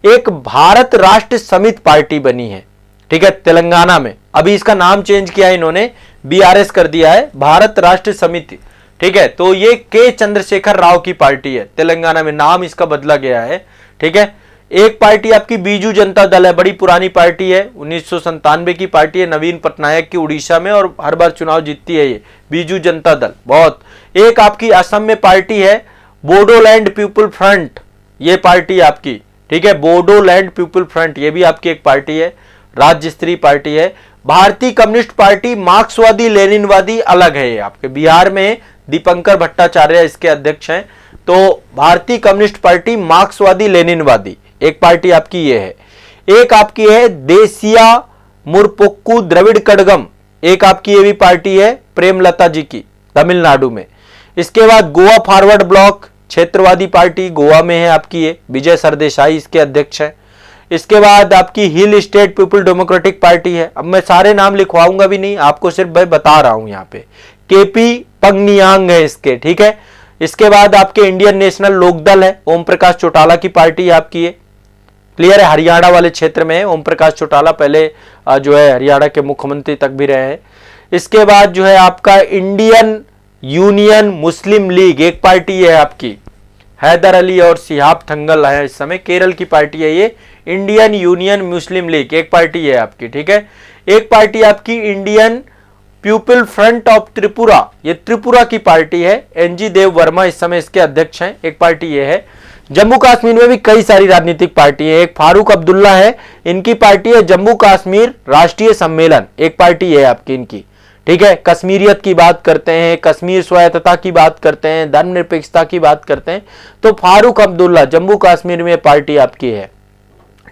एक भारत राष्ट्र समिति पार्टी बनी है, ठीक है, तेलंगाना में। अभी इसका नाम चेंज किया है इन्होंने, बीआरएस कर दिया है, भारत राष्ट्र समिति, ठीक है। तो ये के चंद्रशेखर राव की पार्टी है, तेलंगाना में नाम इसका बदला गया है, ठीक है। एक पार्टी आपकी बीजू जनता दल है, बड़ी पुरानी पार्टी है, 1997 की पार्टी है, नवीन पटनायक की उड़ीसा में, और हर बार चुनाव जीतती है ये बीजू जनता दल, बहुत। एक आपकी असम में पार्टी है बोडोलैंड पीपुल फ्रंट, ये पार्टी आपकी, ठीक है, बोडोलैंड पीपुल फ्रंट, ये भी आपकी एक पार्टी है, राज्य स्तरीय पार्टी है। भारतीय कम्युनिस्ट पार्टी मार्क्सवादी लेनिनवादी अलग है, ये आपके बिहार में दीपंकर भट्टाचार्य इसके अध्यक्ष हैं। तो भारतीय कम्युनिस्ट पार्टी मार्क्सवादी लेनिनवादी एक पार्टी आपकी ये है। एक आपकी है देसिया मुरपोक्कू द्रविड़ कड़गम, एक आपकी ये भी पार्टी है प्रेमलता जी की, तमिलनाडु में। इसके बाद गोवा फॉरवर्ड ब्लॉक, क्षेत्रवादी पार्टी, गोवा में है आपकी ये, विजय सरदेसाई इसके अध्यक्ष है। इसके बाद आपकी hill state people democratic party है। अब मैं सारे नाम लिखवाऊंगा भी नहीं, आपको सिर्फ भाई बता रहा हूं यहाँ पे। केपी पंगनियांग है इसके, ठीक है। इसके बाद आपके इंडियन नेशनल लोकदल है, ओम प्रकाश चौटाला की पार्टी आपकी है, क्लियर है, हरियाणा वाले क्षेत्र में है। ओम प्रकाश चौटाला पहले जो है हरियाणा के मुख्यमंत्री तक भी रहे हैं। इसके बाद जो है आपका इंडियन यूनियन मुस्लिम लीग एक पार्टी है आपकी, हैदर अली और सिहाब थंगल है इस समय, केरल की पार्टी है ये। इंडियन यूनियन मुस्लिम लीग एक पार्टी है आपकी, ठीक है। एक पार्टी आपकी Indian people front of Tripura, ये त्रिपुरा की पार्टी है, एनजी देव वर्मा इस समय इसके अध्यक्ष हैं, एक पार्टी ये है। जम्मू कश्मीर में भी कई सारी राजनीतिक पार्टी है, एक फारूक अब्दुल्ला है, इनकी पार्टी है जम्मू कश्मीर राष्ट्रीय सम्मेलन, एक पार्टी है आपकी इनकी, ठीक है। कश्मीरियत की बात करते हैं, कश्मीर स्वायत्तता की बात करते हैं, धर्मनिरपेक्षता की बात करते हैं, तो फारूक अब्दुल्ला जम्मू कश्मीर में पार्टी आपकी है,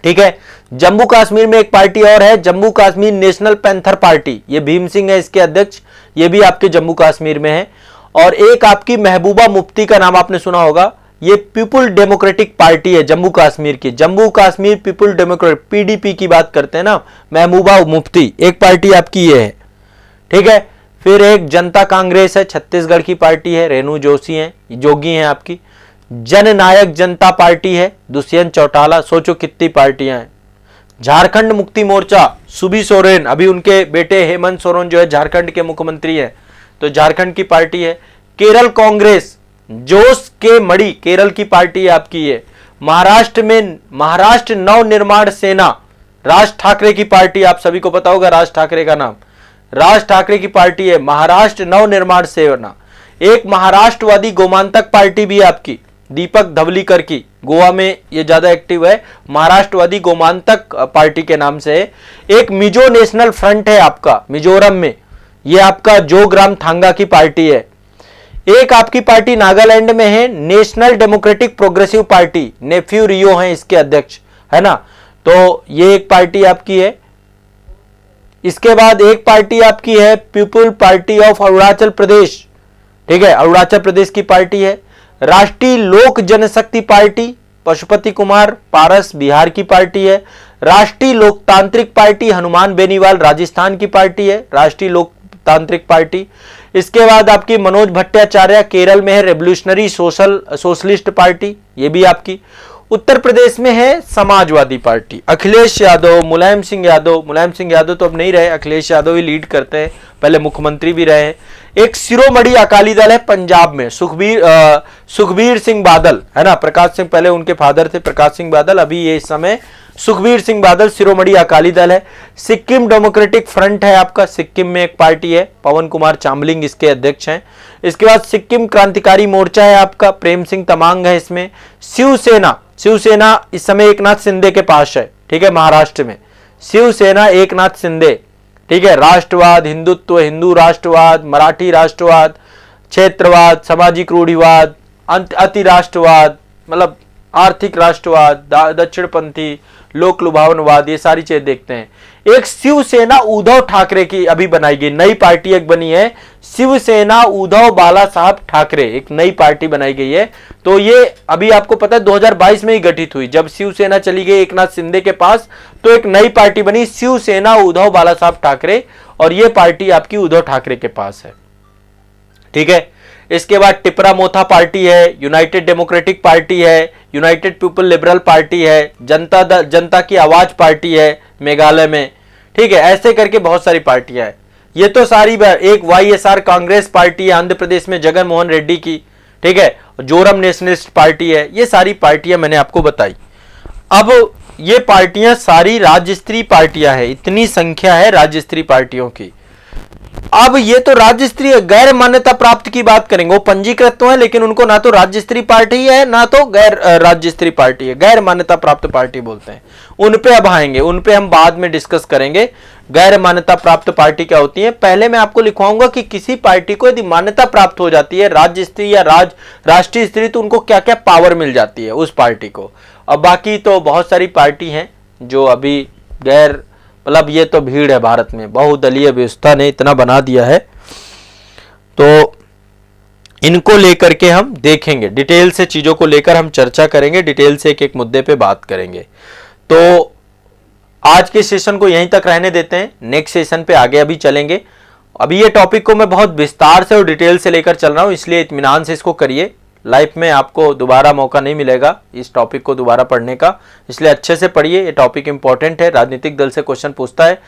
ठीक है। जम्मू कश्मीर में एक पार्टी और है, Jammu Kashmir national panther party, ये भीम सिंह है इसके अध्यक्ष, ये भी आपके जम्मू कश्मीर में है। और एक आपकी महबूबा मुफ्ती का नाम आपने सुना होगा, ये पीपुल डेमोक्रेटिक पार्टी है जम्मू कश्मीर की, Jammu Kashmir people democratic, PDP की बात करते हैं ना, महबूबा मुफ्ती एक पार्टी आपकी ये है, ठीक है। फिर एक जनता कांग्रेस है, छत्तीसगढ़ की पार्टी है, रेणु जोशी हैं, जोगी हैं आपकी। जननायक जनता पार्टी है, दुष्यंत चौटाला, सोचो कितनी पार्टियां हैं। झारखंड मुक्ति मोर्चा, सुबी सोरेन, अभी उनके बेटे हेमंत सोरेन जो है झारखंड के मुख्यमंत्री हैं, तो झारखंड की पार्टी है। केरल कांग्रेस, जोश के मड़ी, केरल की पार्टी है आपकी ये। महाराष्ट्र में महाराष्ट्र नवनिर्माण सेना, राज ठाकरे की पार्टी, आप सभी को पता होगा राज ठाकरे का नाम, राज ठाकरे की पार्टी है महाराष्ट्र नवनिर्माण सेना। एक महाराष्ट्रवादी गोमांतक पार्टी भी है आपकी, दीपक धवलीकर की, गोवा में ये ज्यादा एक्टिव है, महाराष्ट्रवादी गोमांतक पार्टी के नाम से है। एक मिजो नेशनल फ्रंट है आपका मिजोरम में, ये आपका जोग्राम थांगा की पार्टी है। एक आपकी पार्टी नागालैंड में है, national democratic progressive party, Neiphiu Rio है इसके अध्यक्ष, है ना। तो ये एक पार्टी आपकी है। इसके बाद एक पार्टी आपकी है people party of Arunachal Pradesh, ठीक है, अरुणाचल प्रदेश की पार्टी है। राष्ट्रीय लोक जनशक्ति पार्टी पशुपति कुमार पारस बिहार की पार्टी है। राष्ट्रीय लोकतांत्रिक पार्टी हनुमान बेनीवाल राजस्थान की पार्टी है, राष्ट्रीय लोकतांत्रिक पार्टी। इसके बाद आपकी मनोज भट्टाचार्य केरल में है, रेवोल्यूशनरी सोशलिस्ट पार्टी, ये भी आपकी। उत्तर प्रदेश में है समाजवादी पार्टी, अखिलेश यादव, मुलायम सिंह यादव तो अब नहीं रहे, अखिलेश यादव ही लीड करते हैं, पहले मुख्यमंत्री भी रहे। एक शिरोमणि अकाली दल है पंजाब में, सुखबीर सिंह बादल है ना, प्रकाश सिंह पहले उनके फादर थे, प्रकाश सिंह बादल, अभी ये इस समय सुखबीर सिंह बादल शिरोमणि अकाली दल है। सिक्किम डेमोक्रेटिक फ्रंट है आपका, सिक्किम में एक पार्टी है, पवन कुमार चामलिंग इसके अध्यक्ष हैं। इसके बाद सिक्किम क्रांतिकारी मोर्चा है आपका, प्रेम सिंह तमांग है इसमें। शिवसेना इस समय एकनाथ शिंदे के पास है, ठीक है, महाराष्ट्र में शिवसेना एकनाथ शिंदे, ठीक है। राष्ट्रवाद, हिंदुत्व, हिंदू राष्ट्रवाद, मराठी राष्ट्रवाद, क्षेत्रवाद, सामाजिक रूढ़िवाद, अति राष्ट्रवाद, मतलब आर्थिक राष्ट्रवाद, दक्षिणपंथी, लोक लुभावनवाद, ये सारी चीजें देखते हैं। एक शिवसेना उद्धव ठाकरे की अभी बनाई गई नई पार्टी एक बनी है, शिवसेना उद्धव बाला साहब ठाकरे, एक नई पार्टी बनाई गई है। तो ये अभी आपको पता है 2022 में ही गठित हुई, जब शिवसेना चली गई एकनाथ शिंदे के पास, तो एक नई पार्टी बनी शिवसेना उद्धव बाला साहब ठाकरे, और ये पार्टी आपकी उद्धव ठाकरे के पास है, ठीक है। इसके बाद टिपरा मोथा पार्टी है, यूनाइटेड डेमोक्रेटिक पार्टी है, यूनाइटेड पीपल लिबरल पार्टी है, जनता की आवाज पार्टी है मेघालय में, ठीक है। ऐसे करके बहुत सारी पार्टियां हैं। ये तो सारी एक वाईएसआर कांग्रेस पार्टी है आंध्र प्रदेश में जगन मोहन रेड्डी की, ठीक है। जोरम नेशनलिस्ट पार्टी है। ये सारी पार्टियां मैंने आपको बताई। अब ये पार्टियां सारी राज्य स्तरीय पार्टियां हैं, इतनी संख्या है राज्य स्तरीय पार्टियों की। अब ये तो राज्य स्तरीय गैर मान्यता प्राप्त की बात करेंगे, वो पंजीकृत तो है लेकिन उनको ना तो राज्य स्तरीय पार्टी है ना तो गैर राज्य स्तरीय पार्टी है, गैर मान्यता प्राप्त पार्टी बोलते हैं। उन पे अब आएंगे, उन पे हम बाद में डिस्कस करेंगे गैर मान्यता प्राप्त पार्टी क्या होती है। पहले मैं आपको लिखवाऊंगा कि किसी पार्टी को यदि मान्यता प्राप्त हो जाती है राज्य स्तरीय या राष्ट्रीय स्तरीय, तो उनको क्या क्या पावर मिल जाती है उस पार्टी को। अब बाकी तो बहुत सारी पार्टी हैं जो अभी गैर, मतलब ये तो भीड़ है भारत में, बहुदलीय व्यवस्था ने इतना बना दिया है, तो इनको लेकर के हम देखेंगे डिटेल से, चीजों को लेकर हम चर्चा करेंगे, डिटेल से एक एक मुद्दे पे बात करेंगे। तो आज के सेशन को यहीं तक रहने देते हैं, नेक्स्ट सेशन पे आगे अभी चलेंगे। अभी ये टॉपिक को मैं बहुत विस्तार से और डिटेल से लेकर चल रहा हूं, इसलिए इत्मीनान से इसको करिए। लाइफ में आपको दोबारा मौका नहीं मिलेगा इस टॉपिक को दोबारा पढ़ने का, इसलिए अच्छे से पढ़िए। ये टॉपिक इंपॉर्टेंट है, राजनीतिक दल से क्वेश्चन पूछता है।